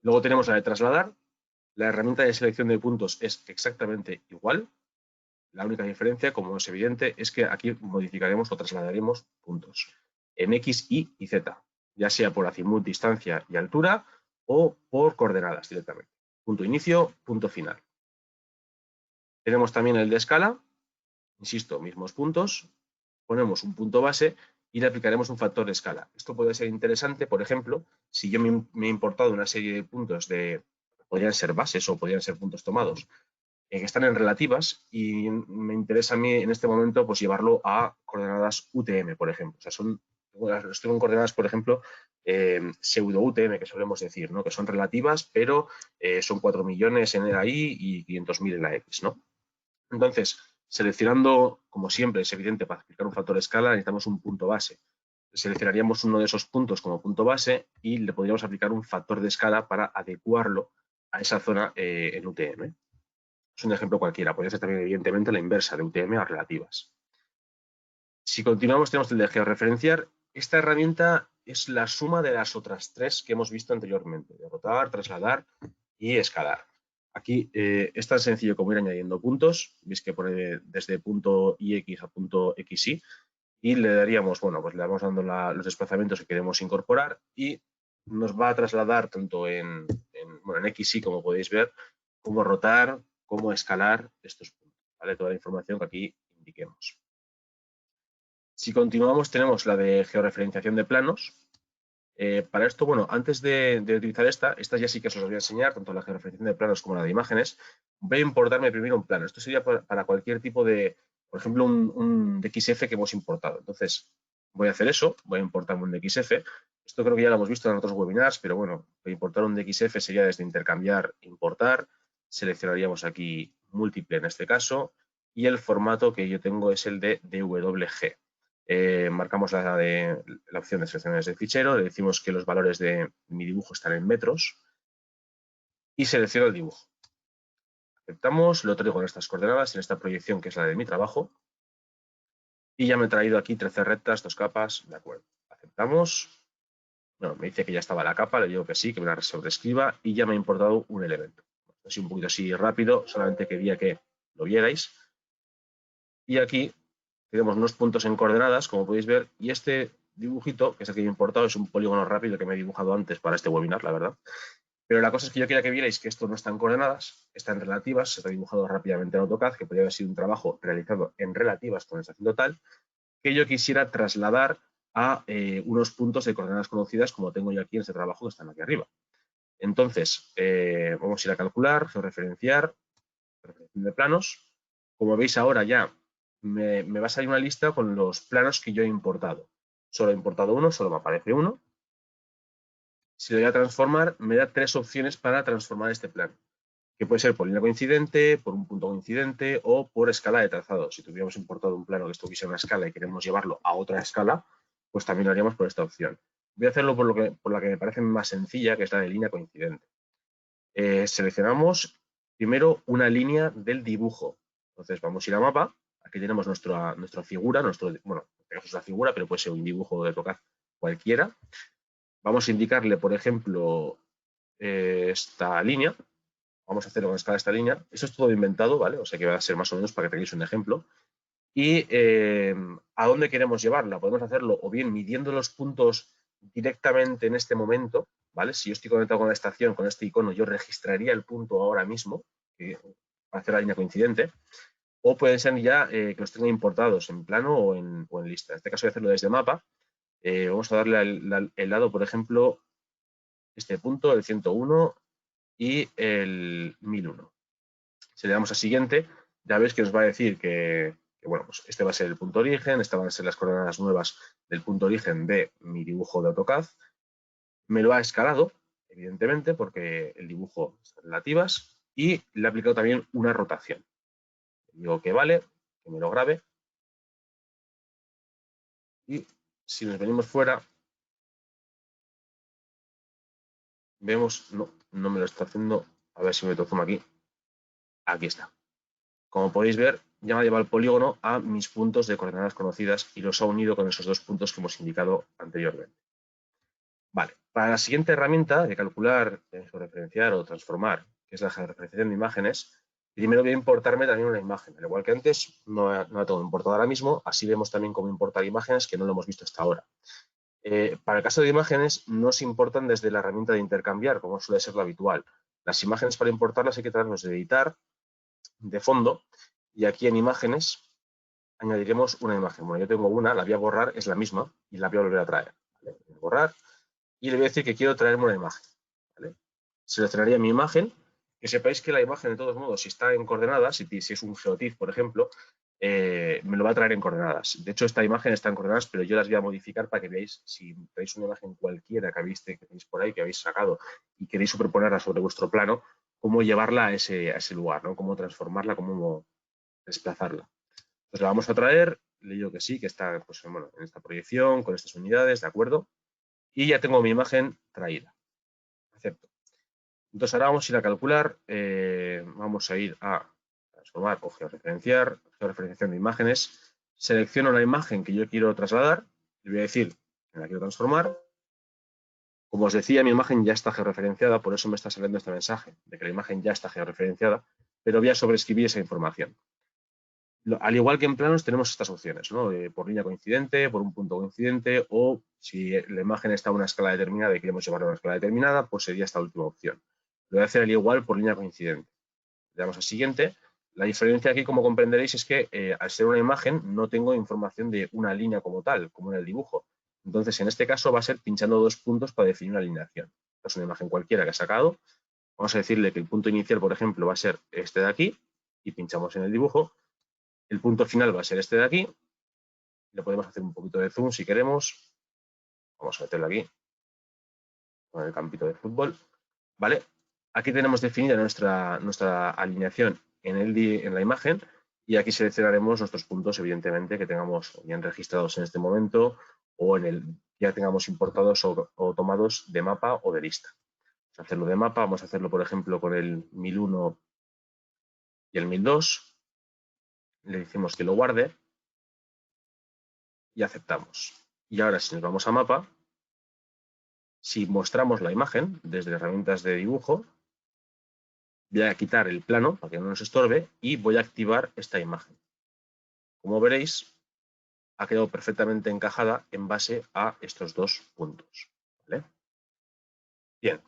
[SPEAKER 3] Luego tenemos la de trasladar. La herramienta de selección de puntos es exactamente igual. La única diferencia, como es evidente, es que aquí modificaremos o trasladaremos puntos en X, Y y Z, ya sea por azimut, distancia y altura o por coordenadas directamente. Punto inicio, punto final. Tenemos también el de escala, insisto, mismos puntos, ponemos un punto base y le aplicaremos un factor de escala. Esto puede ser interesante, por ejemplo, si yo me he importado una serie de puntos podrían ser bases o podrían ser puntos tomados, que están en relativas y me interesa a mí en este momento pues llevarlo a coordenadas UTM, por ejemplo. O sea, estoy en coordenadas, por ejemplo, pseudo UTM, que solemos decir, ¿no? Que son relativas, pero son 4 millones en la Y y 500.000 en la X, ¿no? Entonces, seleccionando, como siempre, es evidente, para aplicar un factor de escala necesitamos un punto base. Seleccionaríamos uno de esos puntos como punto base y le podríamos aplicar un factor de escala para adecuarlo a esa zona en UTM. Es un ejemplo cualquiera, podría ser también evidentemente la inversa de UTM a relativas. Si continuamos, tenemos el de georreferenciar. Esta herramienta es la suma de las otras tres que hemos visto anteriormente, de rotar, trasladar y escalar. Aquí es tan sencillo como ir añadiendo puntos. Veis que pone desde punto IX a punto XY y le daríamos, bueno, pues le vamos dando los desplazamientos que queremos incorporar y nos va a trasladar tanto en XY, como podéis ver, como rotar, como escalar estos puntos, ¿vale? Toda la información que aquí indiquemos. Si continuamos, tenemos la de georreferenciación de planos. Para esto, bueno, antes de utilizar esta ya sí que os voy a enseñar, tanto la georreferenciación de planos como la de imágenes. Voy a importarme primero un plano. Esto sería para cualquier tipo de, por ejemplo, un DXF que hemos importado. Entonces, voy a hacer eso, voy a importarme un DXF. Esto creo que ya lo hemos visto en otros webinars, pero bueno, importar un DXF sería desde intercambiar, importar. Seleccionaríamos aquí múltiple en este caso y el formato que yo tengo es el de DWG. Marcamos la opción de seleccionar desde fichero, le decimos que los valores de mi dibujo están en metros y selecciono el dibujo. Aceptamos, lo traigo en estas coordenadas, en esta proyección que es la de mi trabajo y ya me he traído aquí 13 rectas, 2 capas, de acuerdo. Aceptamos, bueno, me dice que ya estaba la capa, le digo que sí, que me la sobrescriba y ya me ha importado un elemento. Así un poquito así rápido, solamente quería que lo vierais. Y aquí tenemos unos puntos en coordenadas, como podéis ver, y este dibujito, que es el que he importado, es un polígono rápido que me he dibujado antes para este webinar, la verdad. Pero la cosa es que yo quería que vierais que esto no está en coordenadas, está en relativas, se está dibujado rápidamente en AutoCAD, que podría haber sido un trabajo realizado en relativas con estación total, que yo quisiera trasladar a unos puntos de coordenadas conocidas, como tengo yo aquí en este trabajo que están aquí arriba. Entonces, vamos a ir a calcular, georreferenciar, referenciación de planos. Como veis ahora ya me va a salir una lista con los planos que yo he importado. Solo he importado uno, solo me aparece uno. Si le voy a transformar, me da 3 opciones para transformar este plano, que puede ser por línea coincidente, por un punto coincidente o por escala de trazado. Si tuviéramos importado un plano que estuviese en una escala y queremos llevarlo a otra escala, pues también lo haríamos por esta opción. Voy a hacerlo por la que me parece más sencilla, que es la de línea coincidente. Seleccionamos primero una línea del dibujo. Entonces vamos a ir a mapa. Aquí tenemos nuestra figura, bueno, es la figura, pero puede ser un dibujo de AutoCAD cualquiera. Vamos a indicarle, por ejemplo, esta línea. Vamos a hacerlo con escala esta línea. Esto es todo inventado, ¿vale? O sea que va a ser más o menos para que tengáis un ejemplo. Y ¿a dónde queremos llevarla? Podemos hacerlo o bien midiendo los puntos directamente en este momento, ¿vale? Si yo estoy conectado con la estación, con este icono, yo registraría el punto ahora mismo, para hacer la línea coincidente, o pueden ser ya que los tenga importados en plano o en lista. En este caso voy a hacerlo desde mapa. Vamos a darle el lado, por ejemplo, este punto, el 101 y el 1001. Si le damos a siguiente, ya veis que nos va a decir que bueno, pues este va a ser el punto origen, estas van a ser las coordenadas nuevas del punto origen de mi dibujo de AutoCAD. Me lo ha escalado, evidentemente, porque el dibujo es relativas, y le he aplicado también una rotación. Digo que vale, que me lo grabe. Y si nos venimos fuera, vemos, no me lo está haciendo, a ver si me toco aquí. Aquí está. como podéis ver, ya me ha llevado el polígono a mis puntos de coordenadas conocidas y los ha unido con esos dos puntos que hemos indicado anteriormente. Vale, para la siguiente herramienta de calcular, georreferenciar o transformar, que es la georreferenciación de imágenes, primero voy a importarme también una imagen. Al igual que antes, no la tengo importada ahora mismo, así vemos también cómo importar imágenes que no lo hemos visto hasta ahora. Para el caso de imágenes, no se importan desde la herramienta de intercambiar, como suele ser lo habitual. Las imágenes para importarlas hay que traerlos de editar, de fondo, y aquí en imágenes añadiremos una imagen. Bueno, yo tengo una, la voy a borrar, es la misma, y la voy a volver a traer. ¿Vale? Voy a borrar, y le voy a decir que quiero traerme una imagen. ¿Vale? Seleccionaría mi imagen, que sepáis que la imagen, de todos modos, si está en coordenadas, si es un geotiff, por ejemplo, me lo va a traer en coordenadas. De hecho, esta imagen está en coordenadas, pero yo las voy a modificar para que veáis, si tenéis una imagen cualquiera que tenéis por ahí, que habéis sacado y queréis superponerla sobre vuestro plano, cómo llevarla a ese lugar, ¿no? Cómo transformarla, cómo desplazarla. Pues la vamos a traer, le digo que sí, que está pues, bueno, en esta proyección, con estas unidades, ¿de acuerdo? Y ya tengo mi imagen traída. Acepto. Entonces ahora vamos a ir a calcular, vamos a ir a transformar o georreferenciar, georreferenciación de imágenes. Selecciono la imagen que yo quiero trasladar, le voy a decir que la quiero transformar. Como os decía, mi imagen ya está georreferenciada, por eso me está saliendo este mensaje de que la imagen ya está georreferenciada, pero voy a sobreescribir esa información. Al igual que en planos tenemos estas opciones, ¿no? Por línea coincidente, por un punto coincidente, o si la imagen está a una escala determinada y queremos llevarla a una escala determinada, pues sería esta última opción. Lo voy a hacer al igual por línea coincidente. Le damos a siguiente. La diferencia aquí, como comprenderéis, es que al ser una imagen no tengo información de una línea como tal, como en el dibujo. Entonces, en este caso va a ser pinchando dos puntos para definir una alineación. Esta es una imagen cualquiera que ha sacado. Vamos a decirle que el punto inicial, por ejemplo, va a ser este de aquí y pinchamos en el dibujo. El punto final va a ser este de aquí. Le podemos hacer un poquito de zoom si queremos. Vamos a meterlo aquí, con el campito de fútbol. ¿Vale? Aquí tenemos definida nuestra alineación en la imagen y aquí seleccionaremos nuestros puntos, evidentemente, que tengamos bien registrados en este momento o ya tengamos importados o tomados de mapa o de lista. Vamos a hacerlo de mapa, vamos a hacerlo, por ejemplo, con el 1001 y el 1002. Le decimos que lo guarde y aceptamos. Y ahora, si nos vamos a mapa, si mostramos la imagen desde herramientas de dibujo, voy a quitar el plano para que no nos estorbe y voy a activar esta imagen. Como veréis, ha quedado perfectamente encajada en base a estos dos puntos. ¿Vale? Bien.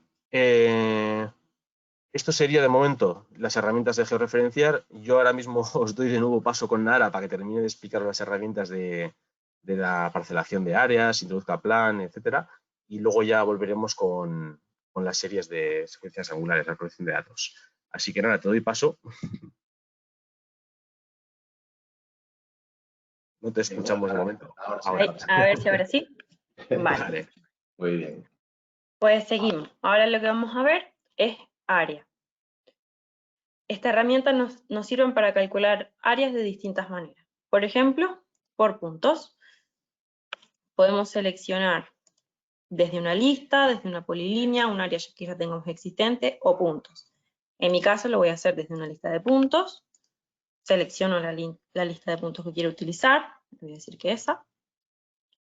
[SPEAKER 3] Esto sería de momento las herramientas de georreferenciar. Yo ahora mismo os doy de nuevo paso con Nara para que termine de explicar las herramientas de la parcelación de áreas, introduzca plan, etcétera. Y luego ya volveremos con las series de secuencias angulares, la colección de datos. Así que nada, te doy paso. No te escuchamos de momento.
[SPEAKER 2] Ahora. A ver si ahora sí. Vale.
[SPEAKER 1] Muy bien.
[SPEAKER 2] Pues seguimos. Ahora lo que vamos a ver es área. Esta herramienta nos sirve para calcular áreas de distintas maneras. Por ejemplo, por puntos. Podemos seleccionar desde una lista, desde una polilínea, un área que ya tengamos existente o puntos. En mi caso lo voy a hacer desde una lista de puntos. Selecciono la lista de puntos que quiero utilizar. Voy a decir que esa.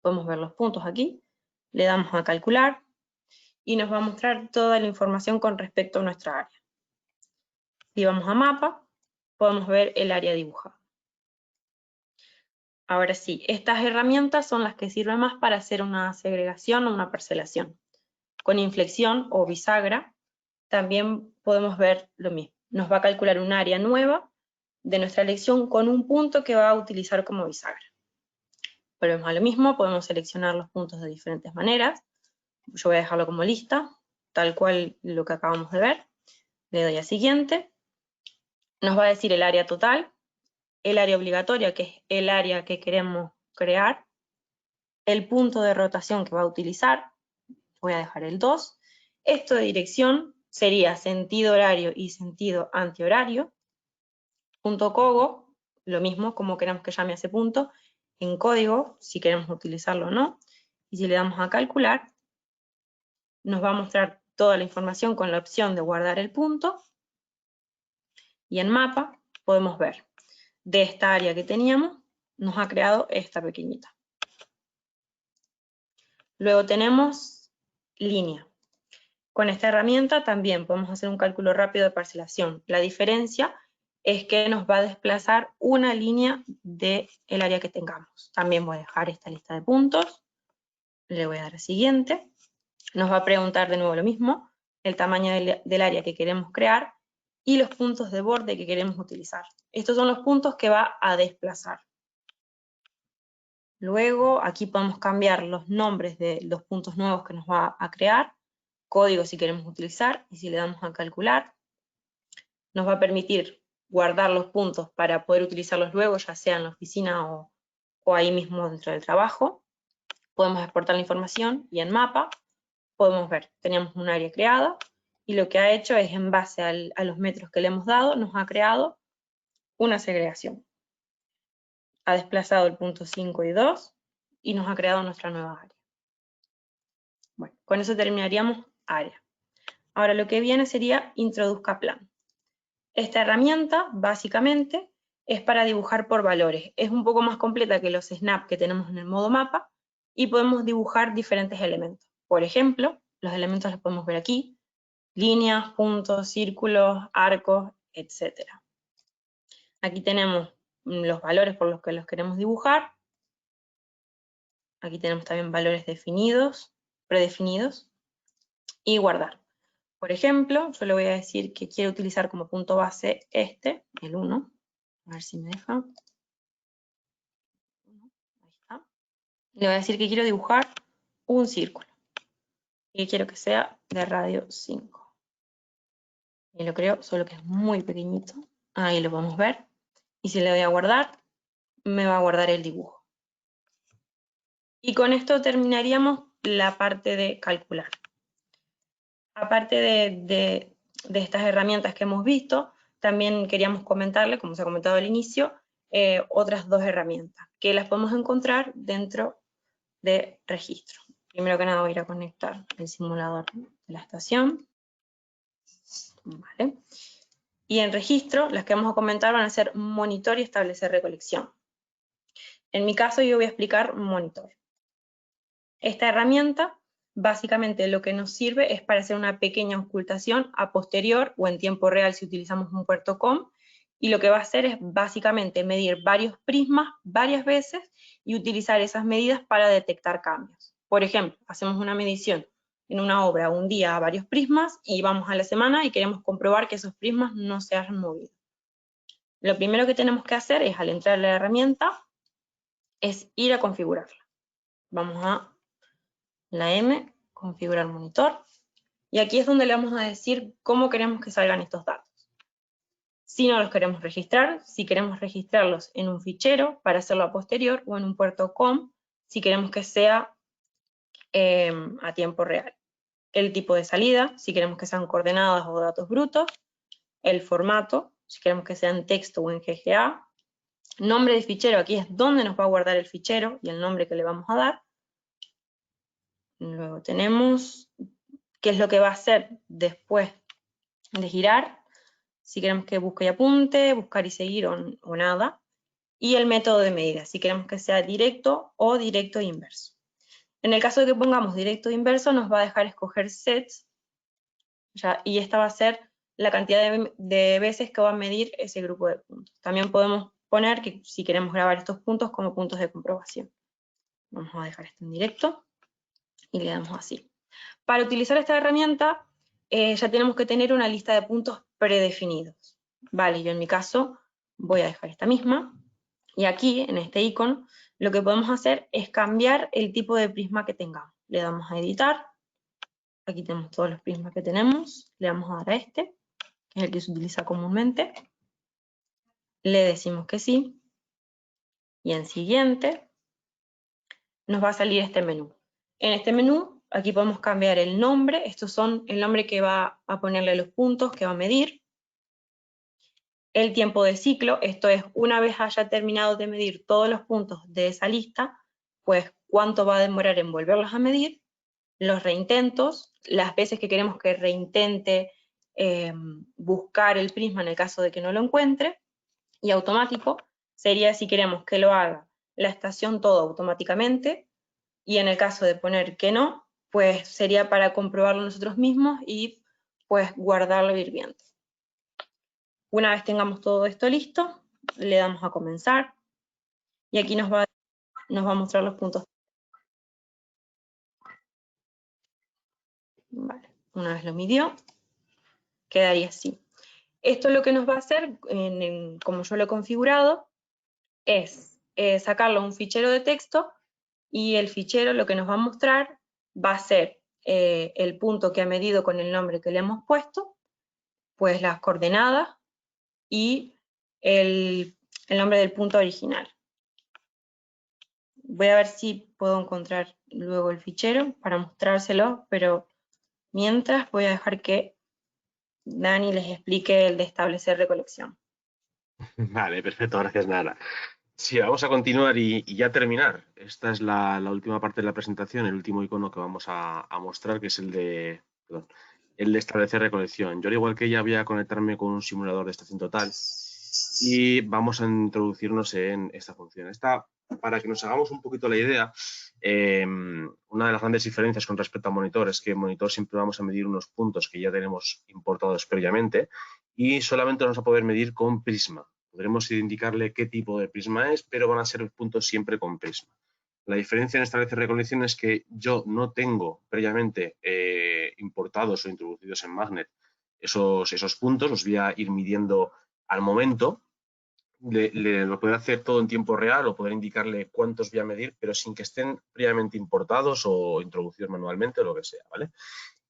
[SPEAKER 2] Podemos ver los puntos aquí. Le damos a calcular y nos va a mostrar toda la información con respecto a nuestra área. Si vamos a mapa, podemos ver el área dibujada. Ahora sí, estas herramientas son las que sirven más para hacer una segregación o una parcelación. Con inflexión o bisagra también podemos ver lo mismo. Nos va a calcular un área nueva de nuestra elección con un punto que va a utilizar como bisagra. Volvemos a lo mismo, podemos seleccionar los puntos de diferentes maneras. Yo voy a dejarlo como lista, tal cual lo que acabamos de ver. Le doy a siguiente. Nos va a decir el área total, el área obligatoria, que es el área que queremos crear, el punto de rotación que va a utilizar, voy a dejar el 2. Esto de dirección sería sentido horario y sentido antihorario. Punto cogo, lo mismo, como queramos que llame a ese punto, en código, si queremos utilizarlo o no. Y si le damos a calcular, nos va a mostrar toda la información con la opción de guardar el punto. Y en mapa podemos ver, de esta área que teníamos, nos ha creado esta pequeñita. Luego tenemos línea. Con esta herramienta también podemos hacer un cálculo rápido de parcelación. La diferencia es que nos va a desplazar una línea del área que tengamos. También voy a dejar esta lista de puntos. Le voy a dar a siguiente. Nos va a preguntar de nuevo lo mismo, el tamaño del área que queremos crear y los puntos de borde que queremos utilizar. Estos son los puntos que va a desplazar. Luego aquí podemos cambiar los nombres de los puntos nuevos que nos va a crear, código si queremos utilizar, y si le damos a calcular, nos va a permitir guardar los puntos para poder utilizarlos luego, ya sea en la oficina o ahí mismo dentro del trabajo. Podemos exportar la información y en mapa podemos ver, teníamos un área creada y lo que ha hecho es, en base a los metros que le hemos dado, nos ha creado una segregación. Ha desplazado el punto 5 y 2 y nos ha creado nuestra nueva área. Bueno, con eso terminaríamos área. Ahora lo que viene sería introduzca plan. Esta herramienta, básicamente, es para dibujar por valores. Es un poco más completa que los snap que tenemos en el modo mapa y podemos dibujar diferentes elementos. Por ejemplo, los elementos los podemos ver aquí, líneas, puntos, círculos, arcos, etc. Aquí tenemos los valores por los que los queremos dibujar. Aquí tenemos también valores definidos, predefinidos, y guardar. Por ejemplo, yo le voy a decir que quiero utilizar como punto base este, el 1. A ver si me deja. Ahí está. Le voy a decir que quiero dibujar un círculo. Y quiero que sea de radio 5. Y lo creo, solo que es muy pequeñito. Ahí lo podemos ver. Y si le doy a guardar, me va a guardar el dibujo. Y con esto terminaríamos la parte de calcular. Aparte de estas herramientas que hemos visto, también queríamos comentarle, como se ha comentado al inicio, otras dos herramientas, que las podemos encontrar dentro de registro. Primero que nada voy a ir a conectar el simulador de la estación. Vale. Y en registro, las que vamos a comentar van a ser monitor y establecer recolección. En mi caso yo voy a explicar monitor. Esta herramienta, básicamente lo que nos sirve es para hacer una pequeña ocultación a posterior o en tiempo real si utilizamos un puerto COM, y lo que va a hacer es básicamente medir varios prismas varias veces y utilizar esas medidas para detectar cambios. Por ejemplo, hacemos una medición en una obra un día a varios prismas y vamos a la semana y queremos comprobar que esos prismas no se hayan movido. Lo primero que tenemos que hacer es, al entrar a la herramienta, es ir a configurarla. Vamos a la M, configurar monitor, y aquí es donde le vamos a decir cómo queremos que salgan estos datos. Si no los queremos registrar, si queremos registrarlos en un fichero para hacerlo a posterior, o en un puerto COM, si queremos que sea a tiempo real. El tipo de salida, si queremos que sean coordenadas o datos brutos, el formato, si queremos que sea en texto o en GGA, nombre de fichero, aquí es donde nos va a guardar el fichero y el nombre que le vamos a dar. Luego tenemos qué es lo que va a hacer después de girar, si queremos que busque y apunte, buscar y seguir o nada, y el método de medida, si queremos que sea directo o directo e inverso. En el caso de que pongamos directo e inverso, nos va a dejar escoger sets, ¿ya? Y esta va a ser la cantidad de veces que va a medir ese grupo de puntos. También podemos poner que si queremos grabar estos puntos como puntos de comprobación. Vamos a dejar esto en directo y le damos así. Para utilizar esta herramienta ya tenemos que tener una lista de puntos predefinidos. Vale, yo en mi caso voy a dejar esta misma, y aquí en este icono lo que podemos hacer es cambiar el tipo de prisma que tengamos. Le damos a editar, aquí tenemos todos los prismas que tenemos, le vamos a dar a este, que es el que se utiliza comúnmente, le decimos que sí, y en siguiente nos va a salir este menú. En este menú, aquí podemos cambiar el nombre, estos son el nombre que va a ponerle los puntos, que va a medir. El tiempo de ciclo, esto es, una vez haya terminado de medir todos los puntos de esa lista, pues cuánto va a demorar en volverlos a medir. Los reintentos, las veces que queremos que reintente buscar el prisma en el caso de que no lo encuentre. Y automático sería si queremos que lo haga la estación todo automáticamente, y en el caso de poner que no, pues sería para comprobarlo nosotros mismos y pues guardarlo e ir viendo. Una vez tengamos todo esto listo, le damos a comenzar y aquí nos va a mostrar los puntos. Vale. Una vez lo midió, quedaría así. Esto lo que nos va a hacer, como yo lo he configurado, es sacarlo a un fichero de texto, y el fichero lo que nos va a mostrar va a ser el punto que ha medido con el nombre que le hemos puesto, pues las coordenadas y el nombre del punto original. Voy a ver si puedo encontrar luego el fichero para mostrárselo, pero mientras voy a dejar que Dani les explique el de establecer recolección.
[SPEAKER 3] Vale, perfecto, gracias, Nara. Sí, vamos a continuar y ya terminar. Esta es la última parte de la presentación, el último icono que vamos a mostrar, que es perdón, el de establecer recolección. Yo, al igual que ella, voy a conectarme con un simulador de estación total y vamos a introducirnos en esta función. Para que nos hagamos un poquito la idea, una de las grandes diferencias con respecto a Monitor es que en Monitor siempre vamos a medir unos puntos que ya tenemos importados previamente y solamente vamos a poder medir con Prisma. Podremos indicarle qué tipo de prisma es, pero van a ser puntos siempre con prisma. La diferencia en establecer recolección es que yo no tengo previamente importados o introducidos en Magnet esos puntos, los voy a ir midiendo al momento. Lo poder hacer todo en tiempo real o poder indicarle cuántos voy a medir, pero sin que estén previamente importados o introducidos manualmente o lo que sea, ¿vale?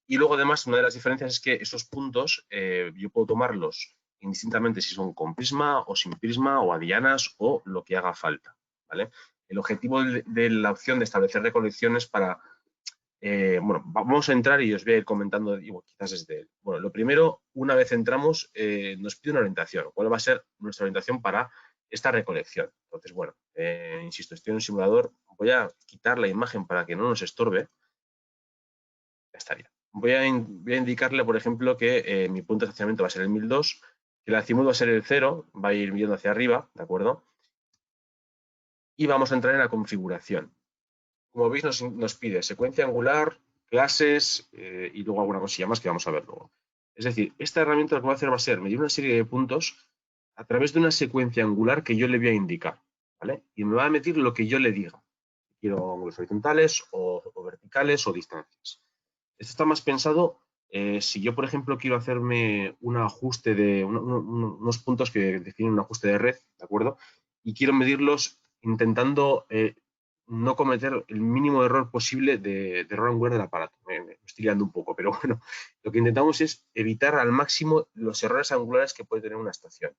[SPEAKER 3] Y luego, además, una de las diferencias es que esos puntos yo puedo tomarlos indistintamente si son con prisma o sin prisma o a dianas o lo que haga falta, ¿vale? El objetivo de la opción de establecer recolecciones para... bueno, vamos a entrar y os voy a ir comentando, quizás desde él. Bueno, lo primero, una vez entramos, nos pide una orientación. ¿Cuál va a ser nuestra orientación para esta recolección? Entonces, bueno, insisto, estoy en un simulador. Voy a quitar la imagen para que no nos estorbe. Ya estaría. Voy a indicarle, por ejemplo, que mi punto de estacionamiento va a ser el 1002, que el azimut va a ser el 0, va a ir viendo hacia arriba, ¿de acuerdo? Y vamos a entrar en la configuración. Como veis, nos pide secuencia angular, clases y luego alguna cosilla más que vamos a ver luego. Es decir, esta herramienta lo que va a hacer va a ser medir una serie de puntos a través de una secuencia angular que yo le voy a indicar, ¿vale? Y me va a medir lo que yo le diga. Quiero ángulos horizontales o verticales o distancias. Esto está más pensado si yo, por ejemplo, quiero hacerme un ajuste de unos puntos que definen un ajuste de red, ¿de acuerdo? Y quiero medirlos intentando no cometer el mínimo error posible de error angular del aparato. Me estoy liando un poco, pero bueno, lo que intentamos es evitar al máximo los errores angulares que puede tener una estación.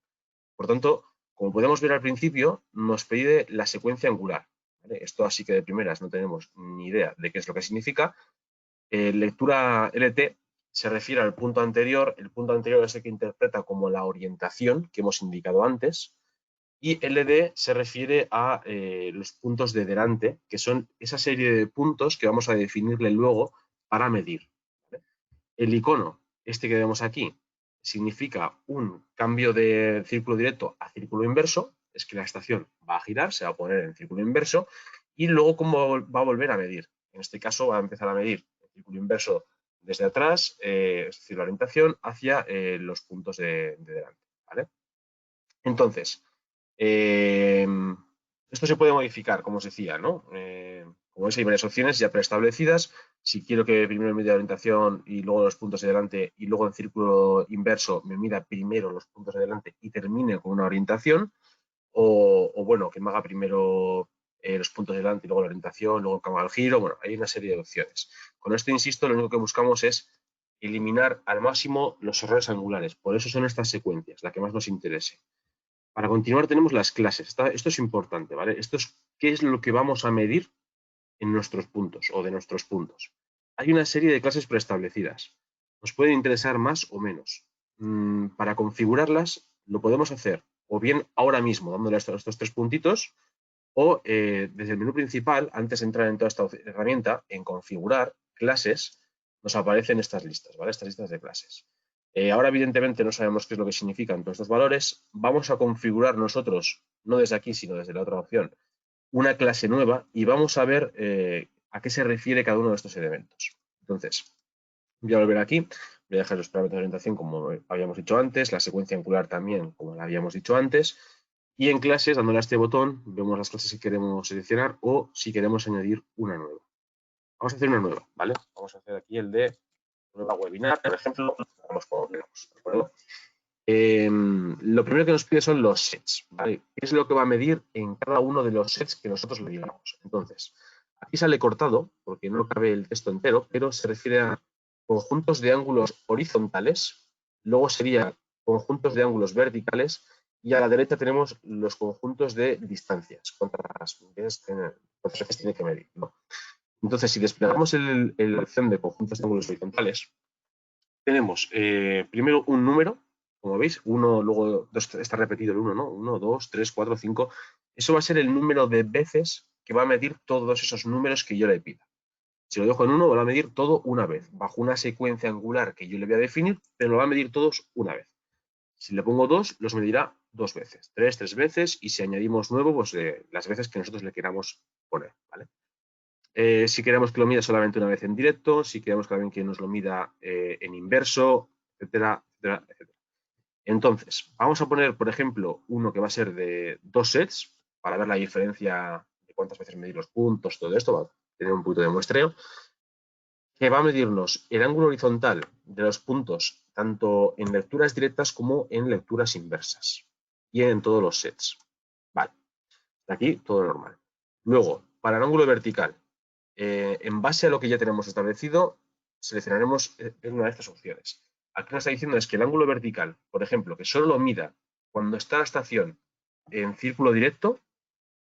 [SPEAKER 3] Por tanto, como podemos ver al principio, nos pide la secuencia angular, ¿vale? Esto así que de primeras no tenemos ni idea de qué es lo que significa. Lectura LT se refiere al punto anterior. El punto anterior es el que interpreta como la orientación que hemos indicado antes. Y LD se refiere a los puntos de delante, que son esa serie de puntos que vamos a definirle luego para medir, ¿vale? El icono, este que vemos aquí, significa un cambio de círculo directo a círculo inverso. Es que la estación va a girar, se va a poner en círculo inverso. Y luego, ¿cómo va a volver a medir? En este caso, va a empezar a medir el círculo inverso desde atrás, es decir, la orientación hacia los puntos de delante, ¿vale? Entonces, esto se puede modificar, como os decía, ¿no? Como veis, hay varias opciones ya preestablecidas. Si quiero que primero me mida la orientación y luego los puntos de delante y luego en círculo inverso me mida primero los puntos de delante y termine con una orientación, o bueno, que me haga primero los puntos de delante y luego la orientación, luego que haga el giro. Bueno, hay una serie de opciones. Con esto, insisto, lo único que buscamos es eliminar al máximo los errores angulares. Por eso son estas secuencias, la que más nos interese. Para continuar tenemos las clases. Esto es importante, ¿vale? Esto es qué es lo que vamos a medir en nuestros puntos o de nuestros puntos. Hay una serie de clases preestablecidas. Nos pueden interesar más o menos. Para configurarlas lo podemos hacer o bien ahora mismo dándole a estos tres puntitos o desde el menú principal, antes de entrar en toda esta herramienta, en configurar clases, nos aparecen estas listas, ¿vale? Estas listas de clases. Ahora, evidentemente, no sabemos qué es lo que significan todos estos valores. Vamos a configurar nosotros, no desde aquí, sino desde la otra opción, una clase nueva y vamos a ver a qué se refiere cada uno de estos elementos. Entonces, voy a volver aquí, voy a dejar los parámetros de orientación como habíamos dicho antes, la secuencia angular también, como la habíamos dicho antes, y en clases, dándole a este botón, vemos las clases que queremos seleccionar o si queremos añadir una nueva. Vamos a hacer una nueva, ¿vale? Vamos a hacer aquí el de nueva webinar, por ejemplo, vamos como queramos, ¿de acuerdo? Lo primero que nos pide son los sets, ¿vale? ¿Qué es lo que va a medir en cada uno de los sets que nosotros le digamos? Entonces, aquí sale cortado, porque no cabe el texto entero, pero se refiere a conjuntos de ángulos horizontales, luego sería conjuntos de ángulos verticales, y a la derecha tenemos los conjuntos de distancias, cuántas veces tiene que medir, ¿no? Entonces, si desplegamos la opción de conjuntos de ángulos horizontales, tenemos primero un número, como veis, 1, luego está repetido el 1, ¿no? 1, 2, 3, 4, 5. Eso va a ser el número de veces que va a medir todos esos números que yo le pida. Si lo dejo en 1, va a medir todo una vez, bajo una secuencia angular que yo le voy a definir, pero lo va a medir todos una vez. Si le pongo 2, los medirá 2 veces, 3 veces, y si añadimos nuevo, pues las veces que nosotros le queramos poner, ¿vale? Si queremos que lo mida solamente una vez en directo, si queremos también que nos lo mida en inverso, etcétera, etcétera, etcétera. Entonces, vamos a poner, por ejemplo, uno que va a ser de 2 sets, para ver la diferencia de cuántas veces medir los puntos, todo esto, va a tener un poquito de muestreo, que va a medirnos el ángulo horizontal de los puntos, tanto en lecturas directas como en lecturas inversas, y en todos los sets. Vale, aquí todo normal. Luego, para el ángulo vertical, en base a lo que ya tenemos establecido, seleccionaremos una de estas opciones. Aquí nos está diciendo es que el ángulo vertical, por ejemplo, que solo lo mida cuando está la estación en círculo directo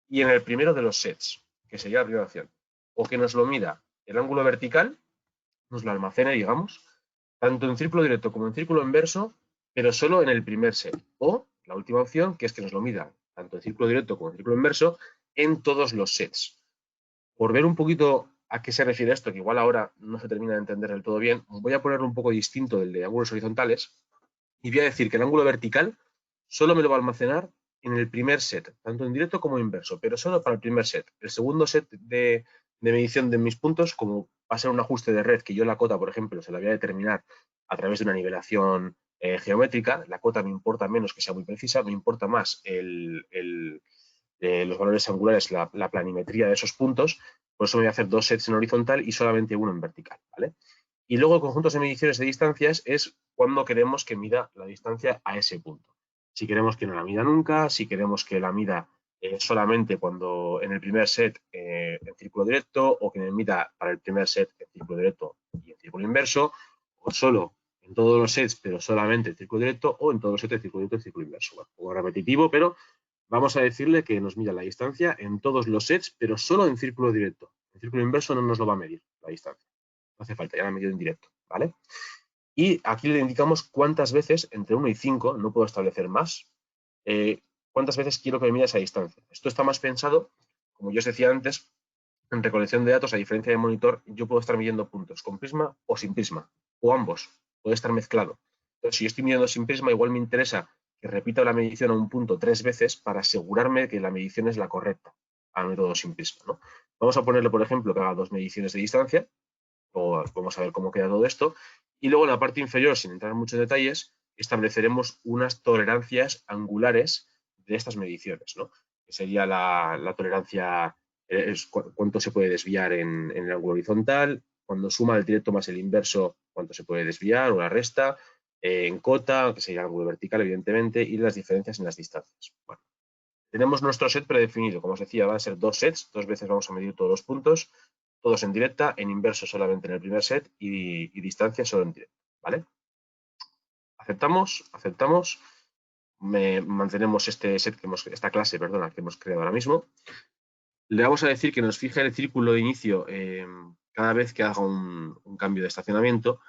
[SPEAKER 3] y en el primero de los sets, que sería la primera opción. O que nos lo mida el ángulo vertical, nos lo almacene, digamos, tanto en círculo directo como en círculo inverso, pero solo en el primer set. O la última opción, que es que nos lo mida tanto en círculo directo como en círculo inverso, en todos los sets. Por ver un poquito a qué se refiere esto, que igual ahora no se termina de entender del todo bien, voy a ponerlo un poco distinto del de ángulos horizontales y voy a decir que el ángulo vertical solo me lo va a almacenar en el primer set, tanto en directo como inverso, pero solo para el primer set. El segundo set de medición de mis puntos, como va a ser un ajuste de red, que yo la cota, por ejemplo, se la voy a determinar a través de una nivelación geométrica, la cota me importa menos que sea muy precisa, me importa más los valores angulares, la planimetría de esos puntos, por eso me voy a hacer 2 sets en horizontal y solamente uno en vertical, ¿vale? Y luego el conjunto de mediciones de distancias es cuando queremos que mida la distancia a ese punto. Si queremos que no la mida nunca, si queremos que la mida solamente cuando en el primer set en círculo directo, o que me mida para el primer set en círculo directo y en círculo inverso, o solo en todos los sets, pero solamente en círculo directo, o en todos los sets en círculo directo y círculo inverso. Bueno, un poco repetitivo, pero vamos a decirle que nos mida la distancia en todos los sets, pero solo en círculo directo. En círculo inverso no nos lo va a medir la distancia. No hace falta, ya la ha medido en directo, ¿vale? Y aquí le indicamos cuántas veces, entre 1 y 5, no puedo establecer más, cuántas veces quiero que me mida esa distancia. Esto está más pensado, como yo os decía antes, en recolección de datos, a diferencia de monitor, yo puedo estar midiendo puntos con prisma o sin prisma, o ambos, puede estar mezclado. Entonces, si yo estoy midiendo sin prisma, igual me interesa que repita la medición a un punto 3 veces para asegurarme que la medición es la correcta al método sin prisma, ¿no? Vamos a ponerle, por ejemplo, que haga 2 mediciones de distancia, o vamos a ver cómo queda todo esto, y luego en la parte inferior, sin entrar en muchos detalles, estableceremos unas tolerancias angulares de estas mediciones, ¿no? Que sería la tolerancia, cuánto se puede desviar en el ángulo horizontal, cuando suma el directo más el inverso, cuánto se puede desviar o la resta, en cota, que sería el ángulo vertical, evidentemente, y las diferencias en las distancias. Bueno, tenemos nuestro set predefinido, como os decía, van a ser 2 sets, 2 veces vamos a medir todos los puntos, todos en directa, en inverso solamente en el primer set y distancia solo en directo, ¿vale? Aceptamos, mantenemos esta clase, perdona, que hemos creado ahora mismo. Le vamos a decir que nos fije el círculo de inicio cada vez que haga un cambio de estacionamiento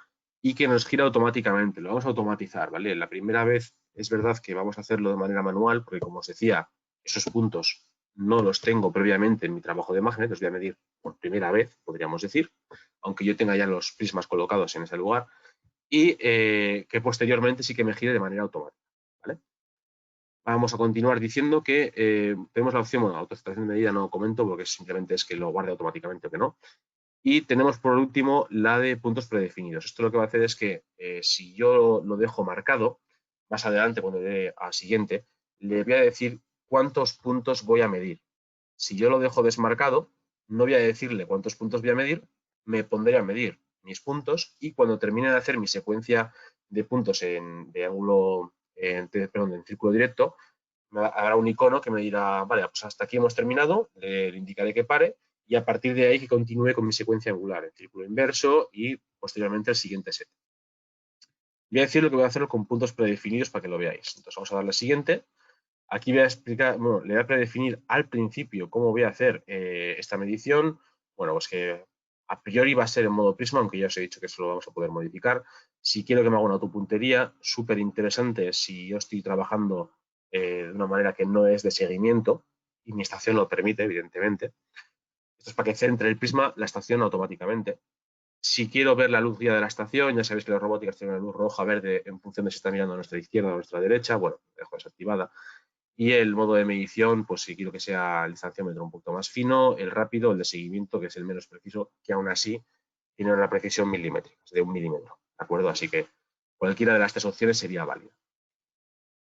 [SPEAKER 3] y que nos gira automáticamente. Lo vamos a automatizar, ¿vale? La primera vez es verdad que vamos a hacerlo de manera manual porque, como os decía, esos puntos no los tengo previamente en mi trabajo de magnet, los voy a medir por primera vez, podríamos decir, aunque yo tenga ya los prismas colocados en ese lugar. y que posteriormente sí que me gire de manera automática, ¿vale? Vamos a continuar diciendo que tenemos la opción, bueno, autoextracción de medida no comento porque simplemente es que lo guarde automáticamente o que no. Y tenemos por último la de puntos predefinidos. Esto lo que va a hacer es que si yo lo dejo marcado, más adelante cuando le dé a siguiente, le voy a decir cuántos puntos voy a medir. Si yo lo dejo desmarcado, no voy a decirle cuántos puntos voy a medir, me pondré a medir mis puntos y cuando termine de hacer mi secuencia de puntos en círculo directo, habrá un icono que me dirá, vale, pues hasta aquí hemos terminado, le indicaré que pare y a partir de ahí que continúe con mi secuencia angular en círculo inverso y posteriormente el siguiente set. Voy a decir lo que voy a hacer con puntos predefinidos para que lo veáis. Entonces vamos a darle al siguiente. Aquí voy a explicar, bueno, le voy a predefinir al principio cómo voy a hacer esta medición. Bueno, pues que a priori va a ser en modo prisma, aunque ya os he dicho que eso lo vamos a poder modificar. Si quiero que me haga una autopuntería, súper interesante si yo estoy trabajando de una manera que no es de seguimiento y mi estación lo permite, evidentemente. Esto es para que centre el prisma la estación automáticamente. Si quiero ver la luz guía de la estación, ya sabéis que las robóticas tienen la luz roja, verde, en función de si está mirando a nuestra izquierda o a nuestra derecha. Bueno, dejo desactivada. Y el modo de medición, pues si quiero que sea el distanciómetro un poquito más fino, el rápido, el de seguimiento, que es el menos preciso, que aún así tiene una precisión milimétrica, de 1 milímetro, ¿de acuerdo? Así que cualquiera de las tres opciones sería válida.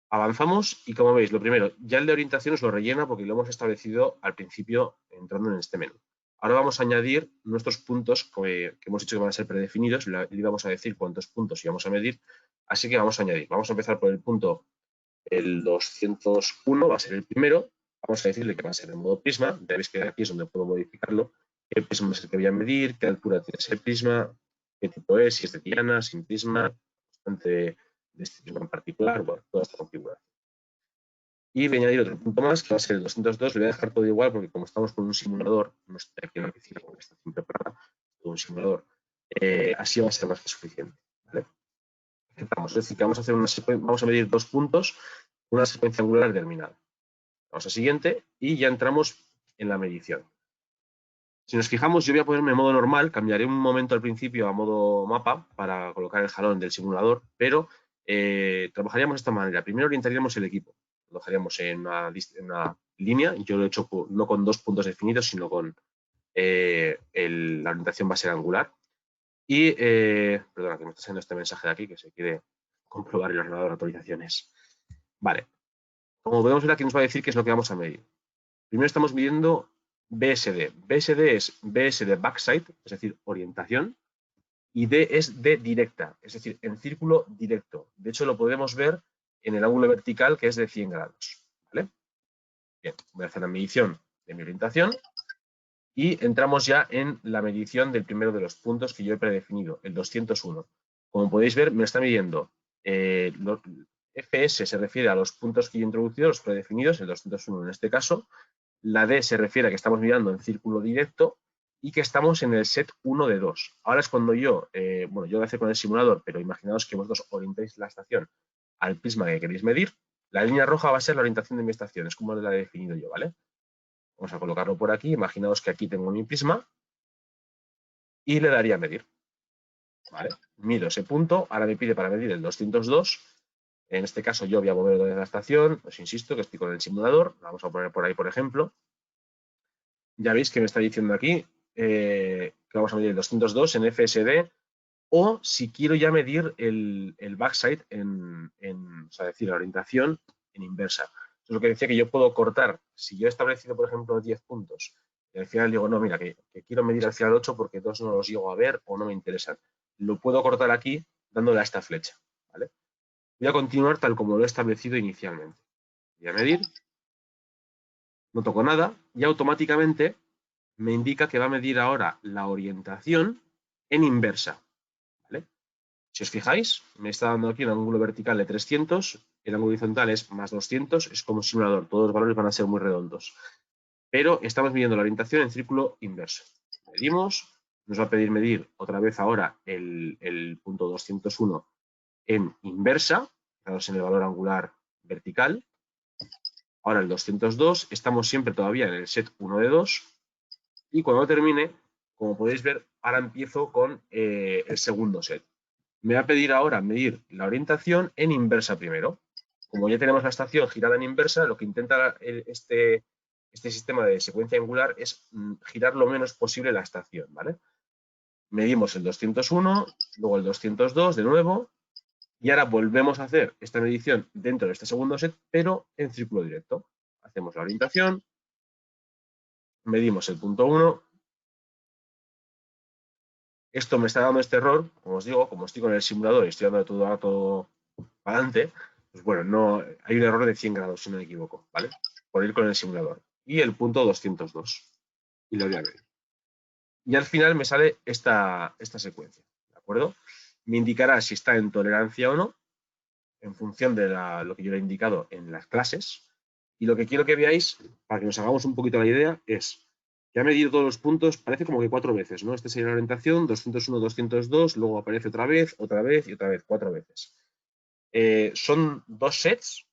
[SPEAKER 3] Avanzamos y como veis, lo primero, ya el de orientación os lo rellena porque lo hemos establecido al principio entrando en este menú. Ahora vamos a añadir nuestros puntos que hemos dicho que van a ser predefinidos, le vamos a decir cuántos puntos íbamos a medir, así que vamos a añadir. Vamos a empezar por el punto, el 201 va a ser el primero, vamos a decirle que va a ser en modo prisma, ya veis que aquí es donde puedo modificarlo, qué prisma es el que voy a medir, qué altura tiene ese prisma, qué tipo es, si es de diana, sin prisma, constante de este prisma en particular, bueno, toda esta configuración. Y voy a añadir otro punto más, que va a ser el 202, le voy a dejar todo igual porque como estamos con un simulador, no estoy aquí en la oficina con esta estación preparada, con un simulador, así va a ser más que suficiente, ¿vale? Es decir, que vamos a hacer vamos a medir 2 puntos, una secuencia angular determinada. Vamos a siguiente y ya entramos en la medición. Si nos fijamos, yo voy a ponerme en modo normal, cambiaré un momento al principio a modo mapa para colocar el jalón del simulador, pero trabajaríamos de esta manera. Primero orientaríamos el equipo, lo dejaríamos en una línea, yo lo he hecho no con 2 puntos definidos, sino con la orientación va a ser angular. Y, perdona, que me está saliendo este mensaje de aquí, que se quiere comprobar el ordenador de actualizaciones. Vale, como podemos ver aquí nos va a decir qué es lo que vamos a medir. Primero estamos midiendo BSD. BSD es BSD backside, es decir, orientación, y D es D directa, es decir, en círculo directo. De hecho, lo podemos ver en el ángulo vertical, que es de 100 grados. ¿Vale? Bien, voy a hacer la medición de mi orientación y entramos ya en la medición del primero de los puntos que yo he predefinido, el 201. Como podéis ver, me está midiendo FS se refiere a los puntos que yo he introducido, los predefinidos, el 201 en este caso. La D se refiere a que estamos mirando en círculo directo y que estamos en el set 1 de 2. Ahora es cuando yo, bueno, yo lo voy a hacer con el simulador, pero imaginaos que vosotros orientáis la estación al prisma que queréis medir. La línea roja va a ser la orientación de mi estación, es como la he definido yo, ¿vale? Vamos a colocarlo por aquí. Imaginaos que aquí tengo mi prisma y le daría a medir. ¿Vale? Mido ese punto, ahora me pide para medir el 202. En este caso yo voy a mover de la estación, os insisto que estoy con el simulador, vamos a poner por ahí por ejemplo. Ya veis que me está diciendo aquí que vamos a medir el 202 en FSD o si quiero ya medir el backside o sea, decir, la orientación en inversa. Eso es lo que decía que yo puedo cortar. Si yo he establecido, por ejemplo, 10 puntos y al final digo, no, mira, que quiero medir al final 8 porque 2 no los llego a ver o no me interesan. Lo puedo cortar aquí dándole a esta flecha. ¿Vale? Voy a continuar tal como lo he establecido inicialmente. Voy a medir, no toco nada y automáticamente me indica que va a medir ahora la orientación en inversa. ¿Vale? Si os fijáis, me está dando aquí un ángulo vertical de 300, el ángulo horizontal es más 200, es como un simulador, todos los valores van a ser muy redondos. Pero estamos midiendo la orientación en círculo inverso. Medimos, nos va a pedir medir otra vez ahora el punto 201 en inversa, fijaos en el valor angular vertical. Ahora el 202, estamos siempre todavía en el set 1 de 2 y cuando termine, como podéis ver, ahora empiezo con el segundo set. me va a pedir ahora medir la orientación en inversa primero. Como ya tenemos la estación girada en inversa, lo que intenta este sistema de secuencia angular es girar lo menos posible la estación, ¿vale? Medimos el 201, luego el 202 de nuevo, y ahora volvemos a hacer esta medición dentro de este segundo set, pero en círculo directo. Hacemos la orientación, medimos el punto 1. Esto me está dando este error, como os digo, como estoy con el simulador y estoy dando todo para adelante, pues bueno, no, hay un error de 100 grados, si no me equivoco, ¿vale? Por ir con el simulador. Y el punto 202. Y lo voy a ver. Y al final me sale esta secuencia, ¿de acuerdo? Me indicará si está en tolerancia o no, en función de lo que yo le he indicado en las clases. Y lo que quiero que veáis, para que nos hagamos un poquito la idea, es que ha medido todos los puntos, parece como que 4 veces, ¿no? Este sería la orientación, 201, 202, luego aparece otra vez y otra vez, 4 veces. Son 2 sets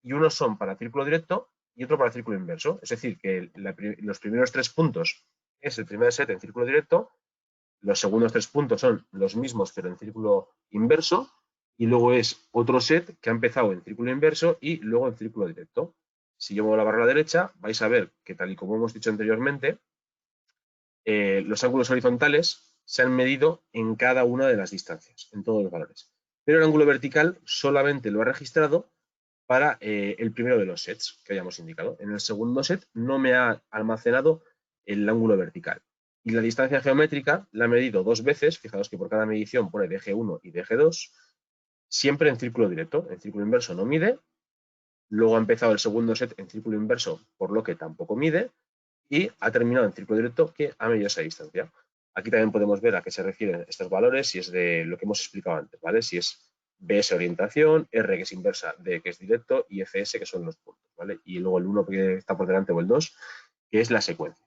[SPEAKER 3] y uno son para círculo directo y otro para círculo inverso. Es decir, que los primeros 3 puntos es el primer set en círculo directo, los segundos 3 puntos son los mismos pero en círculo inverso, y luego es otro set que ha empezado en círculo inverso y luego en círculo directo. Si yo muevo la barra a la derecha, vais a ver que, tal y como hemos dicho anteriormente, los ángulos horizontales se han medido en cada una de las distancias, en todos los valores. Pero el ángulo vertical solamente lo ha registrado para el primero de los sets que hayamos indicado. En el segundo set no me ha almacenado el ángulo vertical. Y la distancia geométrica la he medido 2 veces, fijaos que por cada medición pone DG1 y DG2, siempre en círculo directo. En círculo inverso no mide, luego ha empezado el segundo set en círculo inverso, por lo que tampoco mide, y ha terminado en círculo directo, que ha medido esa distancia. Aquí también podemos ver a qué se refieren estos valores, si es de lo que hemos explicado antes, ¿vale? Si es BS orientación, R que es inversa, D que es directo y FS que son los puntos, ¿vale? Y luego el 1 que está por delante o el 2, que es la secuencia.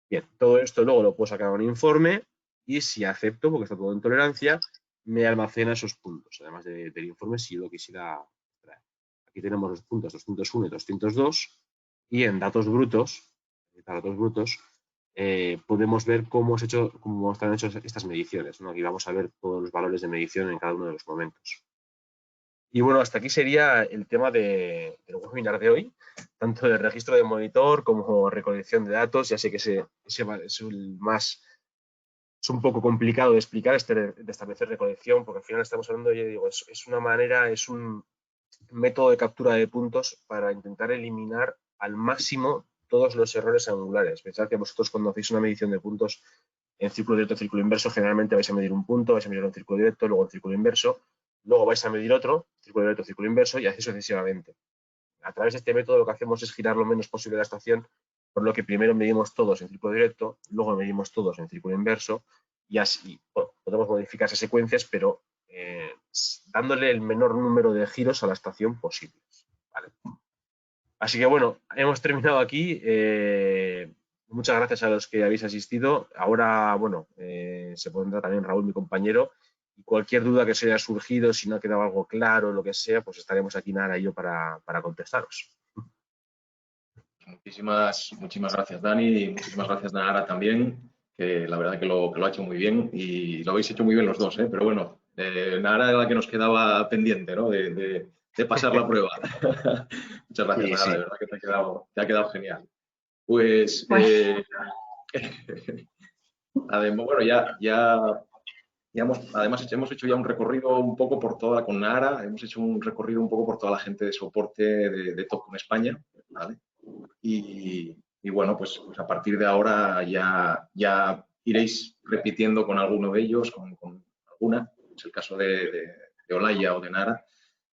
[SPEAKER 3] Bien, todo esto luego lo puedo sacar a un informe y si acepto, porque está todo en tolerancia, me almacena esos puntos, además del informe si lo quisiera traer. Aquí tenemos los puntos 201 y 202 y en datos brutos, podemos ver cómo están hechas estas mediciones, ¿no? Aquí vamos a ver todos los valores de medición en cada uno de los momentos. Y bueno, hasta aquí sería el tema del webinar de hoy, tanto de registro de monitor como recolección de datos. Ya sé que es un poco complicado de explicar, de establecer recolección, porque al final estamos hablando, ya digo, es un método de captura de puntos para intentar eliminar al máximo todos los errores angulares. Pensad que vosotros cuando hacéis una medición de puntos en círculo directo o círculo inverso, generalmente vais a medir un punto, vais a medir un círculo directo, luego un círculo inverso, luego vais a medir otro, círculo directo, círculo inverso, y así sucesivamente. A través de este método lo que hacemos es girar lo menos posible la estación, por lo que primero medimos todos en círculo directo, luego medimos todos en círculo inverso, y así podemos modificar esas secuencias, pero dándole el menor número de giros a la estación posible. ¿Vale? Así que bueno, hemos terminado aquí. Muchas gracias a los que habéis asistido. Ahora, bueno, se pondrá también Raúl, mi compañero, y cualquier duda que se haya surgido, si no ha quedado algo claro, lo que sea, pues estaremos aquí Nara y yo para contestaros.
[SPEAKER 1] Muchísimas gracias, Dani, y muchísimas gracias, Nara, también, que la verdad que lo ha hecho muy bien y lo habéis hecho muy bien los dos, ¿eh? Pero bueno, Nara era la que nos quedaba pendiente, ¿no? De pasar la prueba. Muchas gracias,
[SPEAKER 3] Sí,
[SPEAKER 1] Nara,
[SPEAKER 3] sí.
[SPEAKER 1] de verdad que te ha quedado genial. Pues,
[SPEAKER 2] Bueno.
[SPEAKER 1] además hemos hecho ya un recorrido un poco por toda, con Nara, hemos hecho un recorrido un poco por toda la gente de soporte de Topcon España, ¿vale? Y bueno, pues a partir de ahora ya iréis repitiendo con alguno de ellos, con alguna, es el caso de Olaya o de Nara,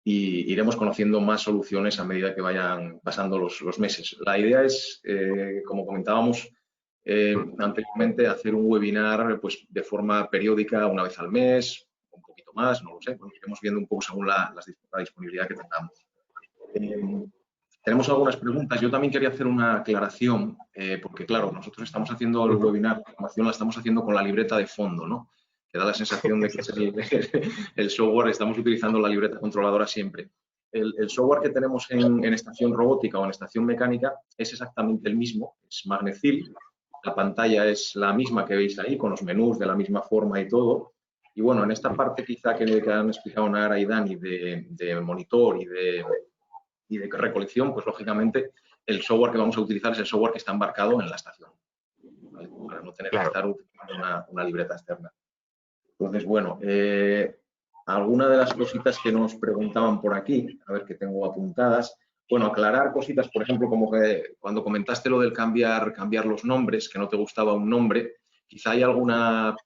[SPEAKER 1] y iremos conociendo más soluciones a medida que vayan pasando los meses. La idea es, como comentábamos anteriormente, hacer un webinar pues, de forma periódica, una vez al mes, un poquito más, no lo sé, pues iremos viendo un poco según la disponibilidad que tengamos. Tenemos algunas preguntas. Yo también quería hacer una aclaración, porque claro, nosotros estamos haciendo el webinar, la formación la estamos haciendo con la libreta de fondo, ¿no? Que da la sensación de que es el software, estamos utilizando la libreta controladora siempre. El software que tenemos en estación robótica o en estación mecánica es exactamente el mismo, es Magnecyl. La pantalla es la misma que veis ahí, con los menús de la misma forma y todo. Y bueno, en esta parte quizá que han explicado Nara y Dani de monitor y de recolección, pues lógicamente el software que vamos a utilizar es el software que está embarcado en la estación, ¿vale? Para no tener que
[SPEAKER 3] Claro.
[SPEAKER 1] estar utilizando una libreta externa. Entonces, bueno, alguna de las cositas que nos preguntaban por aquí, a ver que tengo apuntadas. Bueno, aclarar cositas, por ejemplo, como que cuando comentaste lo del cambiar los nombres, que no te gustaba un nombre, quizá hay alguna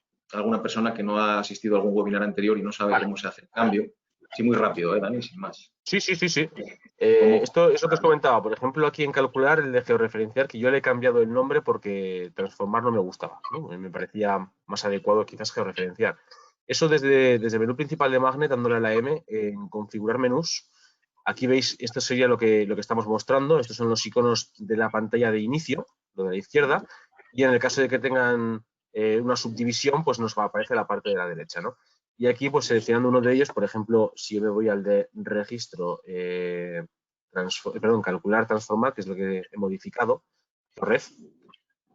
[SPEAKER 1] persona que no ha asistido a algún webinar anterior y no sabe
[SPEAKER 3] Vale.
[SPEAKER 1] cómo se hace el cambio. Sí, muy rápido, Dani, sin más.
[SPEAKER 3] Sí.
[SPEAKER 1] ¿Cómo?
[SPEAKER 3] Esto que os comentaba, por ejemplo, aquí en calcular el de georreferenciar, que yo le he cambiado el nombre porque transformar no me gustaba, ¿no? Me parecía más adecuado quizás georreferenciar. Eso desde el menú principal de Magnet, dándole a la M, en configurar menús. Aquí veis, esto sería lo que estamos mostrando. Estos son los iconos de la pantalla de inicio, lo de la izquierda. Y en el caso de que tengan una subdivisión, pues nos va a aparecer la parte de la derecha, ¿no? Y aquí, pues seleccionando uno de ellos, por ejemplo, si yo me voy al de registro, calcular, transformar, que es lo que he modificado, red.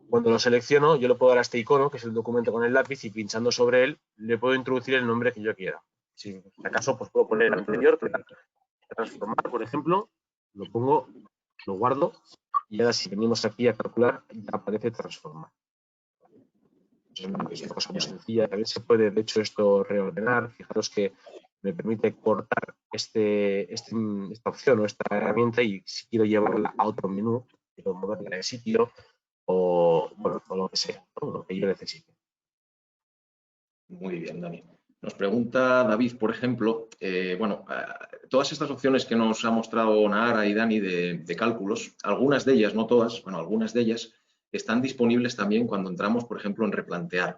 [SPEAKER 3] Cuando lo selecciono, yo le puedo dar a este icono, que es el documento con el lápiz, y pinchando sobre él, le puedo introducir el nombre que yo quiera. Si acaso, pues puedo poner el anterior, transformar, por ejemplo, lo pongo, lo guardo, y ahora si venimos aquí a calcular, ya aparece transformar. Es una cosa muy sencilla. A ver si puede, de hecho, esto reordenar. Fijaros que me permite cortar esta opción o esta herramienta, y si quiero llevarla a otro menú, quiero moverla de sitio o, bueno, o lo que sea, ¿no? Lo que yo necesite.
[SPEAKER 1] Muy bien, Dani. Nos pregunta David, por ejemplo, todas estas opciones que nos ha mostrado Nahara y Dani de cálculos, algunas de ellas, no todas, bueno, algunas de ellas están disponibles también cuando entramos, por ejemplo, en replantear.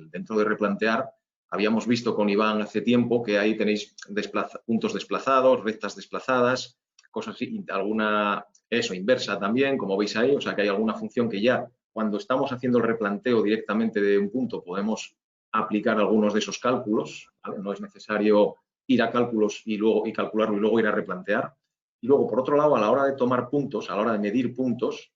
[SPEAKER 1] Dentro de replantear, habíamos visto con Iván hace tiempo que ahí tenéis puntos desplazados, rectas desplazadas, cosas así, alguna, eso, inversa también, como veis ahí, o sea que hay alguna función que ya cuando estamos haciendo el replanteo directamente de un punto podemos aplicar algunos de esos cálculos, ¿vale? No es necesario ir a cálculos y calcularlo y luego ir a replantear. Y luego, por otro lado, a la hora de tomar puntos, a la hora de medir puntos,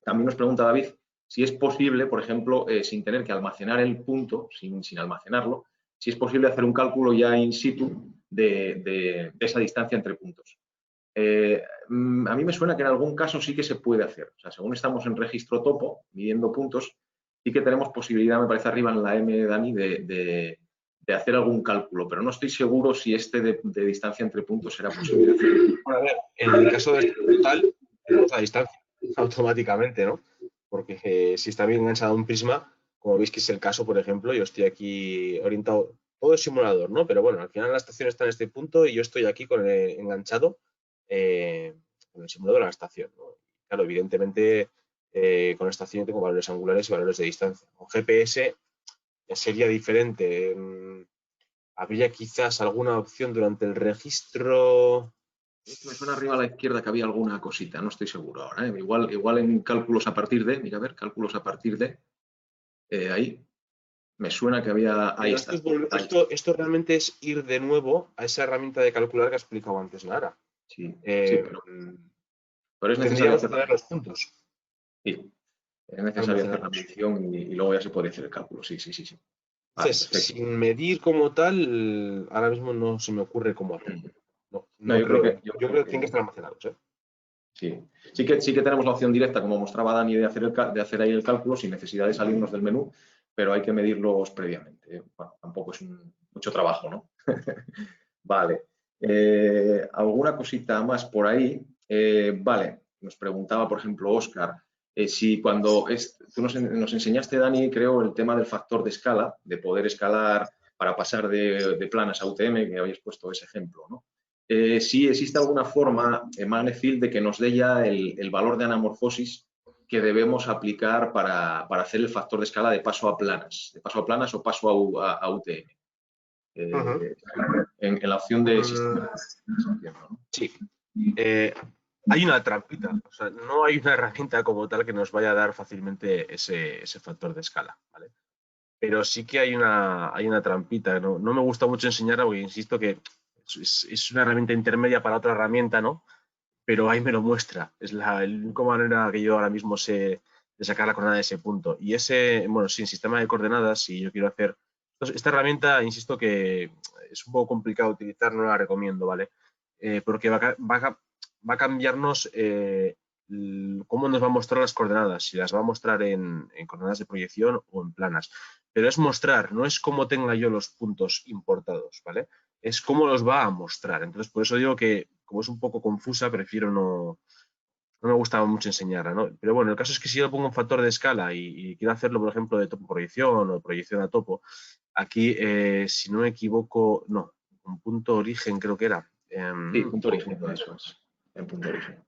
[SPEAKER 1] también nos pregunta David si es posible, por ejemplo, sin tener que almacenar el punto, sin almacenarlo, si es posible hacer un cálculo ya in situ de esa distancia entre puntos. A mí me suena que en algún caso sí que se puede hacer. O sea, según estamos en registro topo, midiendo puntos, sí que tenemos posibilidad, me parece arriba en la M, Dani, de hacer algún cálculo, pero no estoy seguro si de distancia entre puntos será posible hacer.
[SPEAKER 3] Bueno, a ver, en el caso de este total, tenemos la distancia automáticamente, ¿no? Porque si está bien enganchado un prisma, como veis que es el caso, por ejemplo, yo estoy aquí orientado, todo es simulador, ¿no? Pero bueno, al final la estación está en este punto y yo estoy aquí enganchado con el simulador a la estación, ¿no? Claro, evidentemente con la estación tengo valores angulares y valores de distancia. Con GPS sería diferente. Habría quizás alguna opción durante el registro.
[SPEAKER 1] Me suena arriba a la izquierda que había alguna cosita, no estoy seguro ahora, ¿eh? Igual en cálculos a partir de, mira a ver, cálculos a partir de, ahí, me suena que había, ahí está.
[SPEAKER 3] Esto realmente es ir de nuevo a esa herramienta de calcular que ha explicado antes Nara.
[SPEAKER 1] Sí,
[SPEAKER 3] pero
[SPEAKER 1] es necesario hacer
[SPEAKER 3] los puntos.
[SPEAKER 1] Sí, es necesario hacer la medición y luego ya se puede hacer el cálculo, sí. Vale,
[SPEAKER 3] Entonces, sin medir como tal, ahora mismo no se me ocurre cómo hacerlo. Yo creo que tienen que estar almacenados, ¿eh?
[SPEAKER 1] Sí que tenemos la opción directa, como mostraba Dani, de hacer ahí el cálculo sin necesidad de salirnos del menú, pero hay que medirlos previamente, ¿eh? Bueno, tampoco es mucho trabajo, ¿no? Vale. ¿Alguna cosita más por ahí? Vale, nos preguntaba, por ejemplo, Óscar, si tú nos enseñaste, Dani, creo, el tema del factor de escala, de poder escalar para pasar de planas a UTM, que habéis puesto ese ejemplo, ¿no? Si existe alguna forma, Magnefield, de que nos dé ya el valor de anamorfosis que debemos aplicar para hacer el factor de escala de paso a planas o paso a UTM. En la opción de sistema. ¿No?
[SPEAKER 3] Sí. Hay una trampita, o sea, no hay una herramienta como tal que nos vaya a dar fácilmente ese factor de escala, ¿vale? Pero sí que hay una trampita. No me gusta mucho enseñarla porque insisto que es una herramienta intermedia para otra herramienta, ¿no? Pero ahí me lo muestra. Es la única manera que yo ahora mismo sé de sacar la coordenada de ese punto. Y ese, bueno, sin sistema de coordenadas, si yo quiero hacer Entonces, esta herramienta, insisto que es un poco complicado de utilizar, no la recomiendo, ¿vale? Porque va a cambiarnos cómo nos va a mostrar las coordenadas, si las va a mostrar en coordenadas de proyección o en planas. Pero es mostrar, no es cómo tenga yo los puntos importados, ¿vale? Es cómo los va a mostrar. Entonces, por eso digo que, como es un poco confusa, prefiero no me gusta mucho enseñarla, ¿no? Pero bueno, el caso es que si yo le pongo un factor de escala y quiero hacerlo, por ejemplo, de topo proyección o proyección a topo, aquí, si no me equivoco, no, un punto origen creo que era.
[SPEAKER 1] Sí, punto origen, eso es, en punto origen.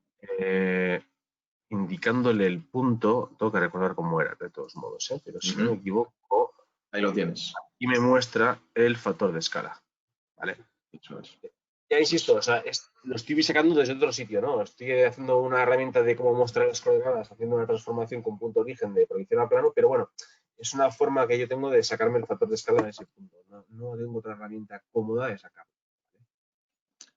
[SPEAKER 3] Indicándole el punto, tengo que recordar cómo era, de todos modos, pero si no me equivoco,
[SPEAKER 1] ahí lo tienes.
[SPEAKER 3] Y me muestra el factor de escala, ¿vale?
[SPEAKER 1] Eso es.
[SPEAKER 3] Ya insisto, o sea, lo estoy sacando desde otro sitio, ¿no? Estoy haciendo una herramienta de cómo mostrar las coordenadas, haciendo una transformación con punto origen de proyección a plano, pero bueno, es una forma que yo tengo de sacarme el factor de escala de ese punto. No tengo otra herramienta cómoda de sacarlo.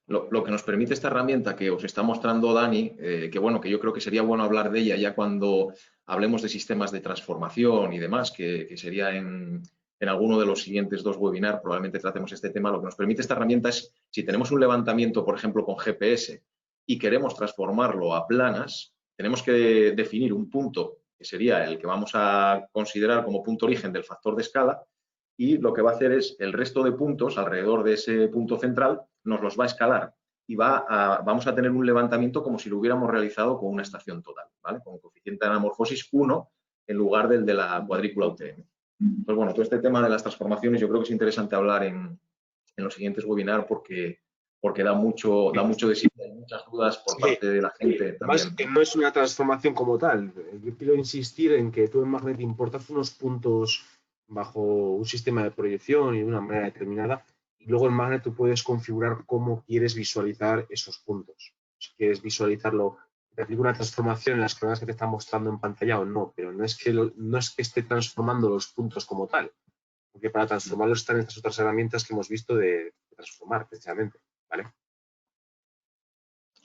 [SPEAKER 1] Lo que nos permite esta herramienta que os está mostrando Dani, que bueno, que yo creo que sería bueno hablar de ella ya cuando hablemos de sistemas de transformación y demás, que sería en alguno de los siguientes 2 webinars, probablemente tratemos este tema. Lo que nos permite esta herramienta es, si tenemos un levantamiento, por ejemplo, con GPS y queremos transformarlo a planas, tenemos que definir un punto que sería el que vamos a considerar como punto origen del factor de escala, y lo que va a hacer es el resto de puntos alrededor de ese punto central nos los va a escalar y vamos a tener un levantamiento como si lo hubiéramos realizado con una estación total, ¿vale? Con coeficiente de anamorfosis 1 en lugar del de la cuadrícula UTM. Pues bueno, todo este tema de las transformaciones yo creo que es interesante hablar en los siguientes webinars porque da mucho de sí, hay muchas dudas por parte de la gente
[SPEAKER 3] Además,
[SPEAKER 1] también.
[SPEAKER 3] que no es una transformación como tal. Yo quiero insistir en que tú en Magnet importas unos puntos bajo un sistema de proyección y de una manera determinada, y luego en Magnet tú puedes configurar cómo quieres visualizar esos puntos. Si quieres visualizarlo, te aplico una transformación en las coordenadas que te están mostrando en pantalla o no, pero no es que esté transformando los puntos como tal, porque para transformarlos están estas otras herramientas que hemos visto de transformar, precisamente, ¿vale?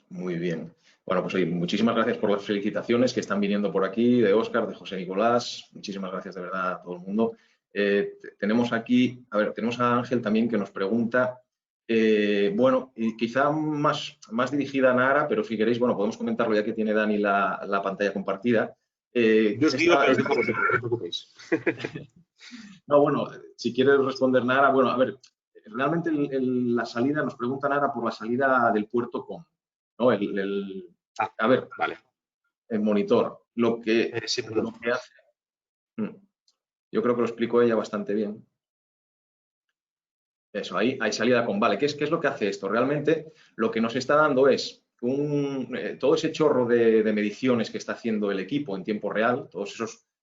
[SPEAKER 1] Muy bien. Bueno, pues oye, muchísimas gracias por las felicitaciones que están viniendo por aquí, de Óscar, de José Nicolás. Muchísimas gracias de verdad a todo el mundo. Tenemos aquí, tenemos a Ángel también que nos pregunta, bueno, y quizá más dirigida a Nara, pero si queréis, bueno, podemos comentarlo ya que tiene Dani la pantalla compartida.
[SPEAKER 3] Yo os guío, pero no os preocupéis.
[SPEAKER 1] No, bueno, si quieres responder Nara, bueno, a ver, realmente la salida, nos pregunta Nara por la salida del puerto COM, ¿no? A ver,
[SPEAKER 3] vale.
[SPEAKER 1] El monitor, lo que hace, yo creo que lo explicó ella bastante bien. Eso, ahí hay salida con vale. ¿Qué es lo que hace esto? Realmente lo que nos está dando es todo ese chorro de mediciones que está haciendo el equipo en tiempo real,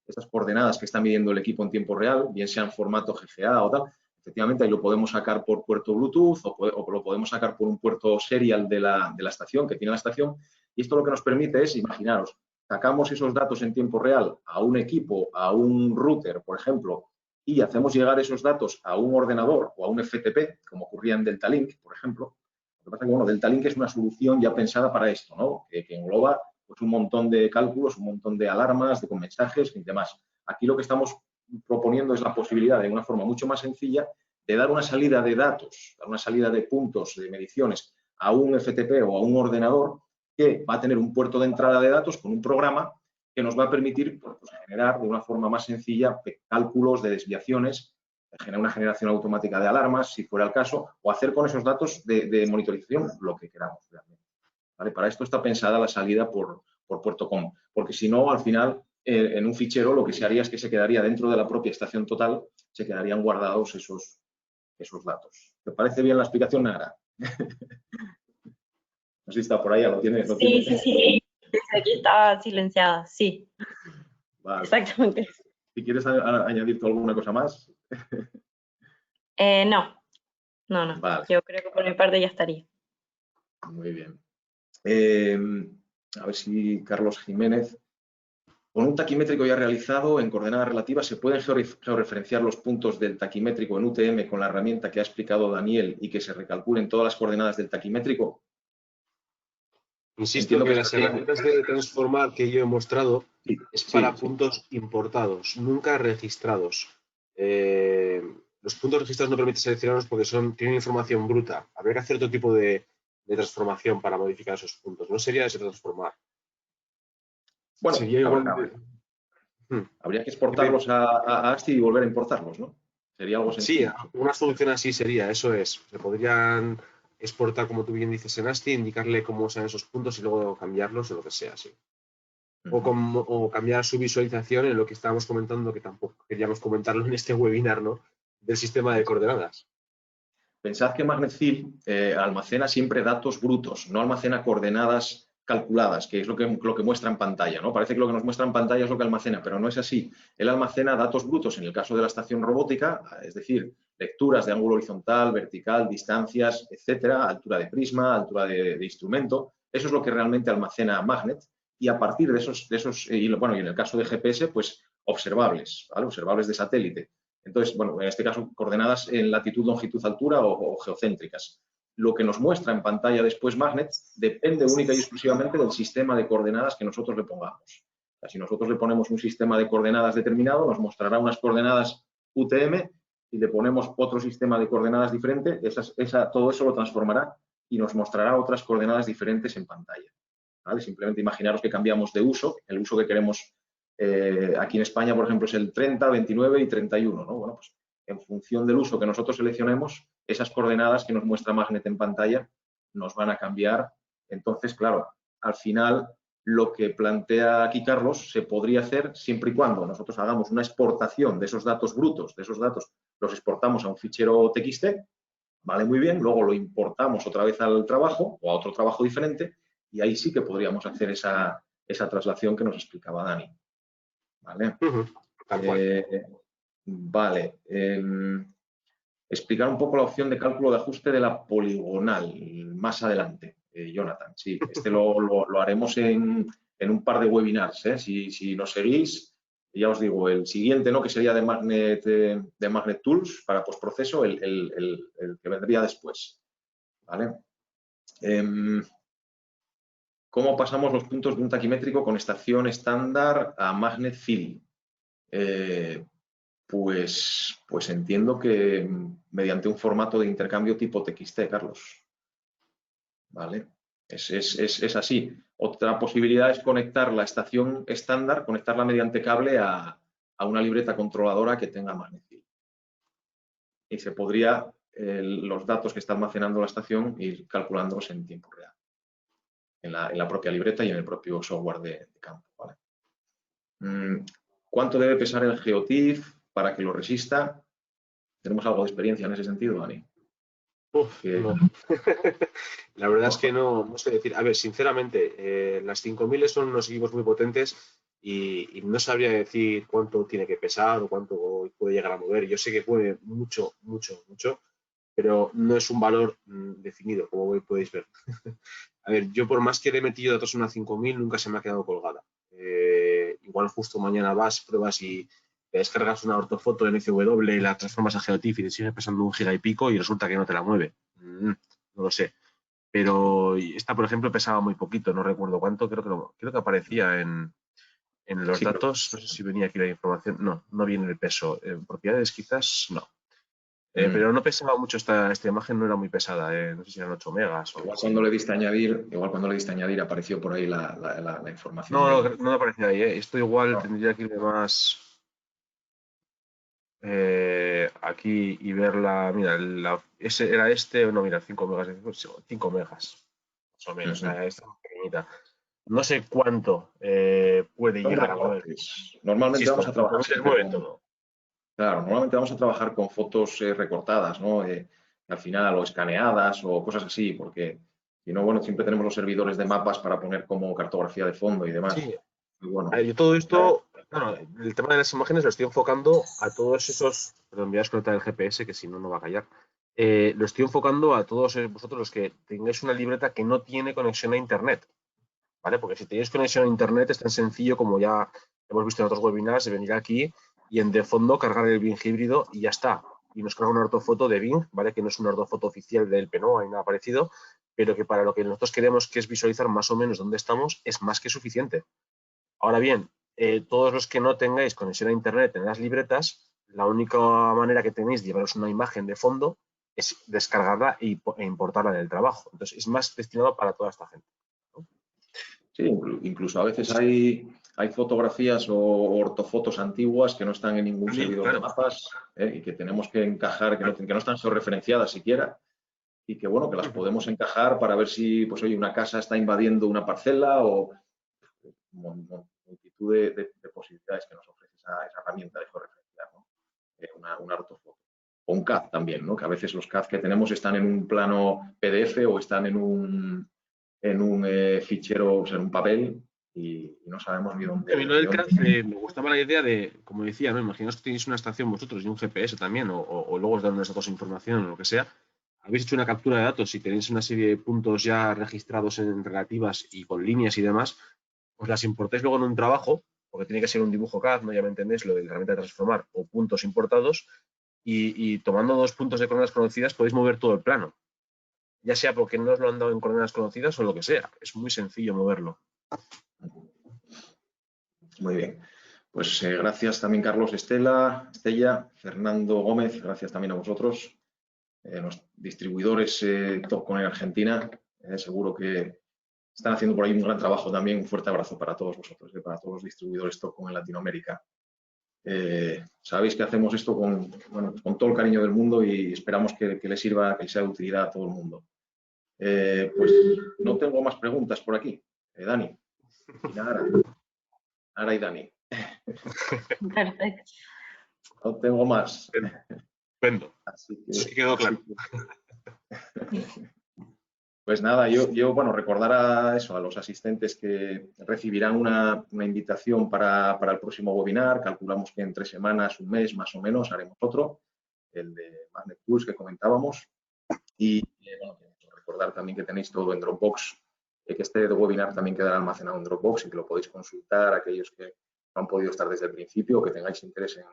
[SPEAKER 1] esas coordenadas que está midiendo el equipo en tiempo real, bien sea en formato GFA o tal, efectivamente ahí lo podemos sacar por puerto Bluetooth o lo podemos sacar por un puerto serial de la estación, que tiene la estación, y esto lo que nos permite es, imaginaros, sacamos esos datos en tiempo real a un equipo, a un router, por ejemplo, y hacemos llegar esos datos a un ordenador o a un FTP, como ocurría en Delta Link, por ejemplo. Lo que pasa es que, bueno, Delta Link es una solución ya pensada para esto, ¿no? Que engloba pues, un montón de cálculos, un montón de alarmas, de mensajes y demás. Aquí lo que estamos proponiendo es la posibilidad, de una forma mucho más sencilla, de dar una salida de datos, dar una salida de puntos, de mediciones a un FTP o a un ordenador que va a tener un puerto de entrada de datos con un programa que nos va a permitir pues, generar de una forma más sencilla cálculos de desviaciones, generar una generación automática de alarmas, si fuera el caso, o hacer con esos datos de monitorización lo que queramos realmente. ¿Vale? Para esto está pensada la salida por puerto COM, porque si no, al final, en un fichero lo que se haría es que se quedaría dentro de la propia estación total, se quedarían guardados esos datos. ¿Te parece bien la explicación, Nara? No sé si está por ahí, lo tiene.
[SPEAKER 2] Sí. Aquí estaba silenciada, sí.
[SPEAKER 1] Vale.
[SPEAKER 2] Exactamente.
[SPEAKER 1] Si quieres añadir tú alguna cosa más.
[SPEAKER 2] No. Vale. Yo creo que por mi parte ya estaría.
[SPEAKER 1] Muy bien. A ver si Carlos Jiménez. Con un taquimétrico ya realizado en coordenadas relativas, ¿se pueden georreferenciar los puntos del taquimétrico en UTM con la herramienta que ha explicado Daniel y que se recalculen todas las coordenadas del taquimétrico?
[SPEAKER 3] Insisto que las herramientas de transformar que yo he mostrado es para puntos importados, nunca registrados. los puntos registrados no permiten seleccionarlos porque tienen información bruta. Habría que hacer otro tipo de transformación para modificar esos puntos. No sería ese transformar.
[SPEAKER 1] Bueno,
[SPEAKER 3] Sería igual.
[SPEAKER 1] Habría que exportarlos a ASCII y volver a importarlos, ¿no? Sería algo
[SPEAKER 3] Sí,
[SPEAKER 1] sencillo.
[SPEAKER 3] una solución así sería, eso es. Se podrían exportar, como tú bien dices, en ASCII, indicarle cómo son esos puntos y luego cambiarlos o lo que sea, sí. O cambiar su visualización en lo que estábamos comentando, que tampoco queríamos comentarlo en este webinar, ¿no? Del sistema de coordenadas.
[SPEAKER 1] Pensad que MagnetFill almacena siempre datos brutos, no almacena coordenadas calculadas, que es lo que muestra en pantalla, ¿no? Parece que lo que nos muestra en pantalla es lo que almacena, pero no es así. Él almacena datos brutos en el caso de la estación robótica, es decir, lecturas de ángulo horizontal, vertical, distancias, etcétera, altura de prisma, altura de instrumento. Eso es lo que realmente almacena Magnet, y a partir de esos y en el caso de GPS, pues observables, ¿vale? Observables de satélite. Entonces, bueno, en este caso, coordenadas en latitud, longitud, altura o geocéntricas. Lo que nos muestra en pantalla después Magnet depende única y exclusivamente del sistema de coordenadas que nosotros le pongamos. O sea, si nosotros le ponemos un sistema de coordenadas determinado, nos mostrará unas coordenadas UTM. Si le ponemos otro sistema de coordenadas diferente, todo eso lo transformará y nos mostrará otras coordenadas diferentes en pantalla, ¿vale? Simplemente imaginaros que cambiamos de uso, el uso que queremos aquí en España, por ejemplo, es el 30, 29 y 31, ¿no? Bueno, pues en función del uso que nosotros seleccionemos, esas coordenadas que nos muestra Magnet en pantalla nos van a cambiar. Entonces, claro, al final lo que plantea aquí Carlos se podría hacer siempre y cuando nosotros hagamos una exportación de esos datos brutos, de esos datos los exportamos a un fichero TXT, vale muy bien, luego lo importamos otra vez al trabajo o a otro trabajo diferente y ahí sí que podríamos hacer esa traslación que nos explicaba Dani. ¿Vale?
[SPEAKER 3] Tal cual.
[SPEAKER 1] Vale. Explicar un poco la opción de cálculo de ajuste de la poligonal más adelante, Jonathan. Sí, este lo haremos en un par de webinars. Si nos seguís, ya os digo, el siguiente, ¿no? Que sería de Magnet Tools para postproceso, el que vendría después. ¿Vale? ¿Cómo pasamos los puntos de un taquimétrico con estación estándar a Magnet Fill? Pues entiendo que mediante un formato de intercambio tipo TXT, Carlos. ¿Vale? Es así. Otra posibilidad es conectar la estación estándar, conectarla mediante cable a una libreta controladora que tenga Magnet Fill. Y se podría los datos que está almacenando la estación ir calculándolos en tiempo real. En la propia libreta y en el propio software de campo. ¿Vale? ¿Cuánto debe pesar el GeoTIFF para que lo resista? ¿Tenemos algo de experiencia en ese sentido, Dani?
[SPEAKER 3] No. La verdad es que no sé decir. A ver, sinceramente, las 5000 son unos equipos muy potentes y no sabría decir cuánto tiene que pesar o cuánto puede llegar a mover. Yo sé que puede mucho, pero no es un valor definido, como podéis ver. A ver, yo por más que le he metido datos en una 5000, nunca se me ha quedado colgada. Igual justo mañana vas, pruebas y te descargas una ortofoto en FW y la transformas a GeoTIFF y te sigue pesando 1 giga y pico y resulta que no te la mueve. No lo sé. Pero esta, por ejemplo, pesaba muy poquito, no recuerdo cuánto, creo que aparecía en los datos, no sé si venía aquí la información, no viene el peso. En propiedades quizás, no. Pero no pesaba mucho esta imagen, no era muy pesada, no sé si eran 8 megas o algo así.
[SPEAKER 1] Cuando le diste a añadir, apareció por ahí la información.
[SPEAKER 3] No aparecía ahí, Esto igual tendría que ir más aquí y verla. Mira, ese era no, mira, 5 megas, 5 megas, más o menos, esta pequeñita. No sé cuánto puede llegar a mover.
[SPEAKER 1] Normalmente vamos a trabajar
[SPEAKER 3] mueve todo.
[SPEAKER 1] Claro, normalmente vamos a trabajar con fotos recortadas, ¿no? Al final, o escaneadas o cosas así, porque si no, bueno, siempre tenemos los servidores de mapas para poner como cartografía de fondo y demás.
[SPEAKER 3] Sí.
[SPEAKER 1] Y bueno,
[SPEAKER 3] yo todo esto, el tema de las imágenes lo estoy enfocando a todos esos. Perdón, voy a desconectar el GPS, que si no, no va a callar. Lo estoy enfocando a todos vosotros los que tengáis una libreta que no tiene conexión a Internet, ¿vale? Porque si tenéis conexión a Internet es tan sencillo como ya hemos visto en otros webinars, de venir aquí y de fondo cargar el Bing híbrido y ya está. Y nos carga una ortofoto de Bing, ¿vale? Que no es una ortofoto oficial del PNOA ni nada parecido, pero que para lo que nosotros queremos, que es visualizar más o menos dónde estamos, es más que suficiente. Ahora bien, todos los que no tengáis conexión a Internet en las libretas, la única manera que tenéis de llevaros una imagen de fondo es descargarla e importarla del trabajo. Entonces, es más destinado para toda esta gente, ¿no?
[SPEAKER 1] Sí, incluso a veces hay fotografías o ortofotos antiguas que no están en ningún
[SPEAKER 3] Sí,
[SPEAKER 1] servidor
[SPEAKER 3] claro.
[SPEAKER 1] de mapas, y que tenemos que encajar, que no están georreferenciadas siquiera, y que, bueno, que las podemos encajar para ver si, pues, oye, una casa está invadiendo una parcela o multitud de posibilidades que nos ofrece esa herramienta de georreferencia, ¿no? Una ortofoto. O un CAD también, ¿no? Que a veces los CAD que tenemos están en un plano PDF o están en un fichero, o sea, en un papel, y no sabemos ni dónde.
[SPEAKER 3] A mí lo del CAD me gustaba la idea de, como decía, ¿no? Imaginaos que tenéis una estación vosotros y un GPS también, o luego os dan unos datos de información o lo que sea. Habéis hecho una captura de datos y tenéis una serie de puntos ya registrados en relativas y con líneas y demás, os las importáis luego en un trabajo, porque tiene que ser un dibujo CAD, ¿no? Ya me entendéis, lo de la herramienta de transformar, o puntos importados, y tomando 2 puntos de coordenadas conocidas podéis mover todo el plano. Ya sea porque no os lo han dado en coordenadas conocidas o lo que sea. Es muy sencillo moverlo.
[SPEAKER 1] Muy bien. Pues gracias también, Carlos, Estella, Fernando Gómez, gracias también a vosotros. Los distribuidores Topcon en Argentina, seguro que están haciendo por ahí un gran trabajo también. Un fuerte abrazo para todos vosotros, para todos los distribuidores Topcon en Latinoamérica. Sabéis que hacemos esto con todo el cariño del mundo y esperamos que les sirva, que sea de utilidad a todo el mundo. Pues no tengo más preguntas por aquí. Dani y Nara y Dani.
[SPEAKER 2] Perfecto.
[SPEAKER 1] No tengo más.
[SPEAKER 3] Vendo.
[SPEAKER 1] Así que,
[SPEAKER 3] sí, quedó claro.
[SPEAKER 1] Pues nada, yo bueno, recordar a los asistentes que recibirán una invitación para el próximo webinar. Calculamos que en 3 semanas, un mes más o menos, haremos otro, el de Magnet Tools que comentábamos. Y bueno, recordar también que tenéis todo en Dropbox, que este webinar también quedará almacenado en Dropbox y que lo podéis consultar aquellos que no han podido estar desde el principio o que tengáis interés en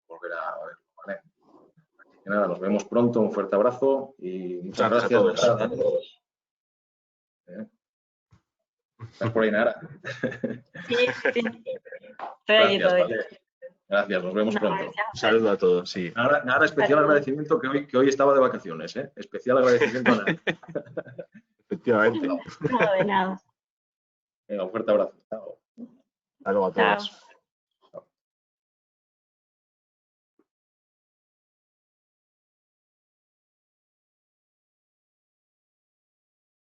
[SPEAKER 1] volver a verlo, ¿vale? Así que nada, nos vemos pronto, un fuerte abrazo y muchas gracias
[SPEAKER 3] a
[SPEAKER 1] todos. ¿Estás por ahí, Nara?
[SPEAKER 2] Sí. Estoy aquí
[SPEAKER 1] Gracias,
[SPEAKER 2] todavía.
[SPEAKER 1] vale. Gracias, nos vemos pronto.
[SPEAKER 3] Un saludo a todos, sí.
[SPEAKER 1] Nara, especial agradecimiento que hoy estaba de vacaciones, ¿eh? Especial agradecimiento a Nara.
[SPEAKER 3] Efectivamente.
[SPEAKER 2] No, de nada.
[SPEAKER 1] Venga, un fuerte abrazo. Chao.
[SPEAKER 3] Hasta luego a todos.
[SPEAKER 2] Chao.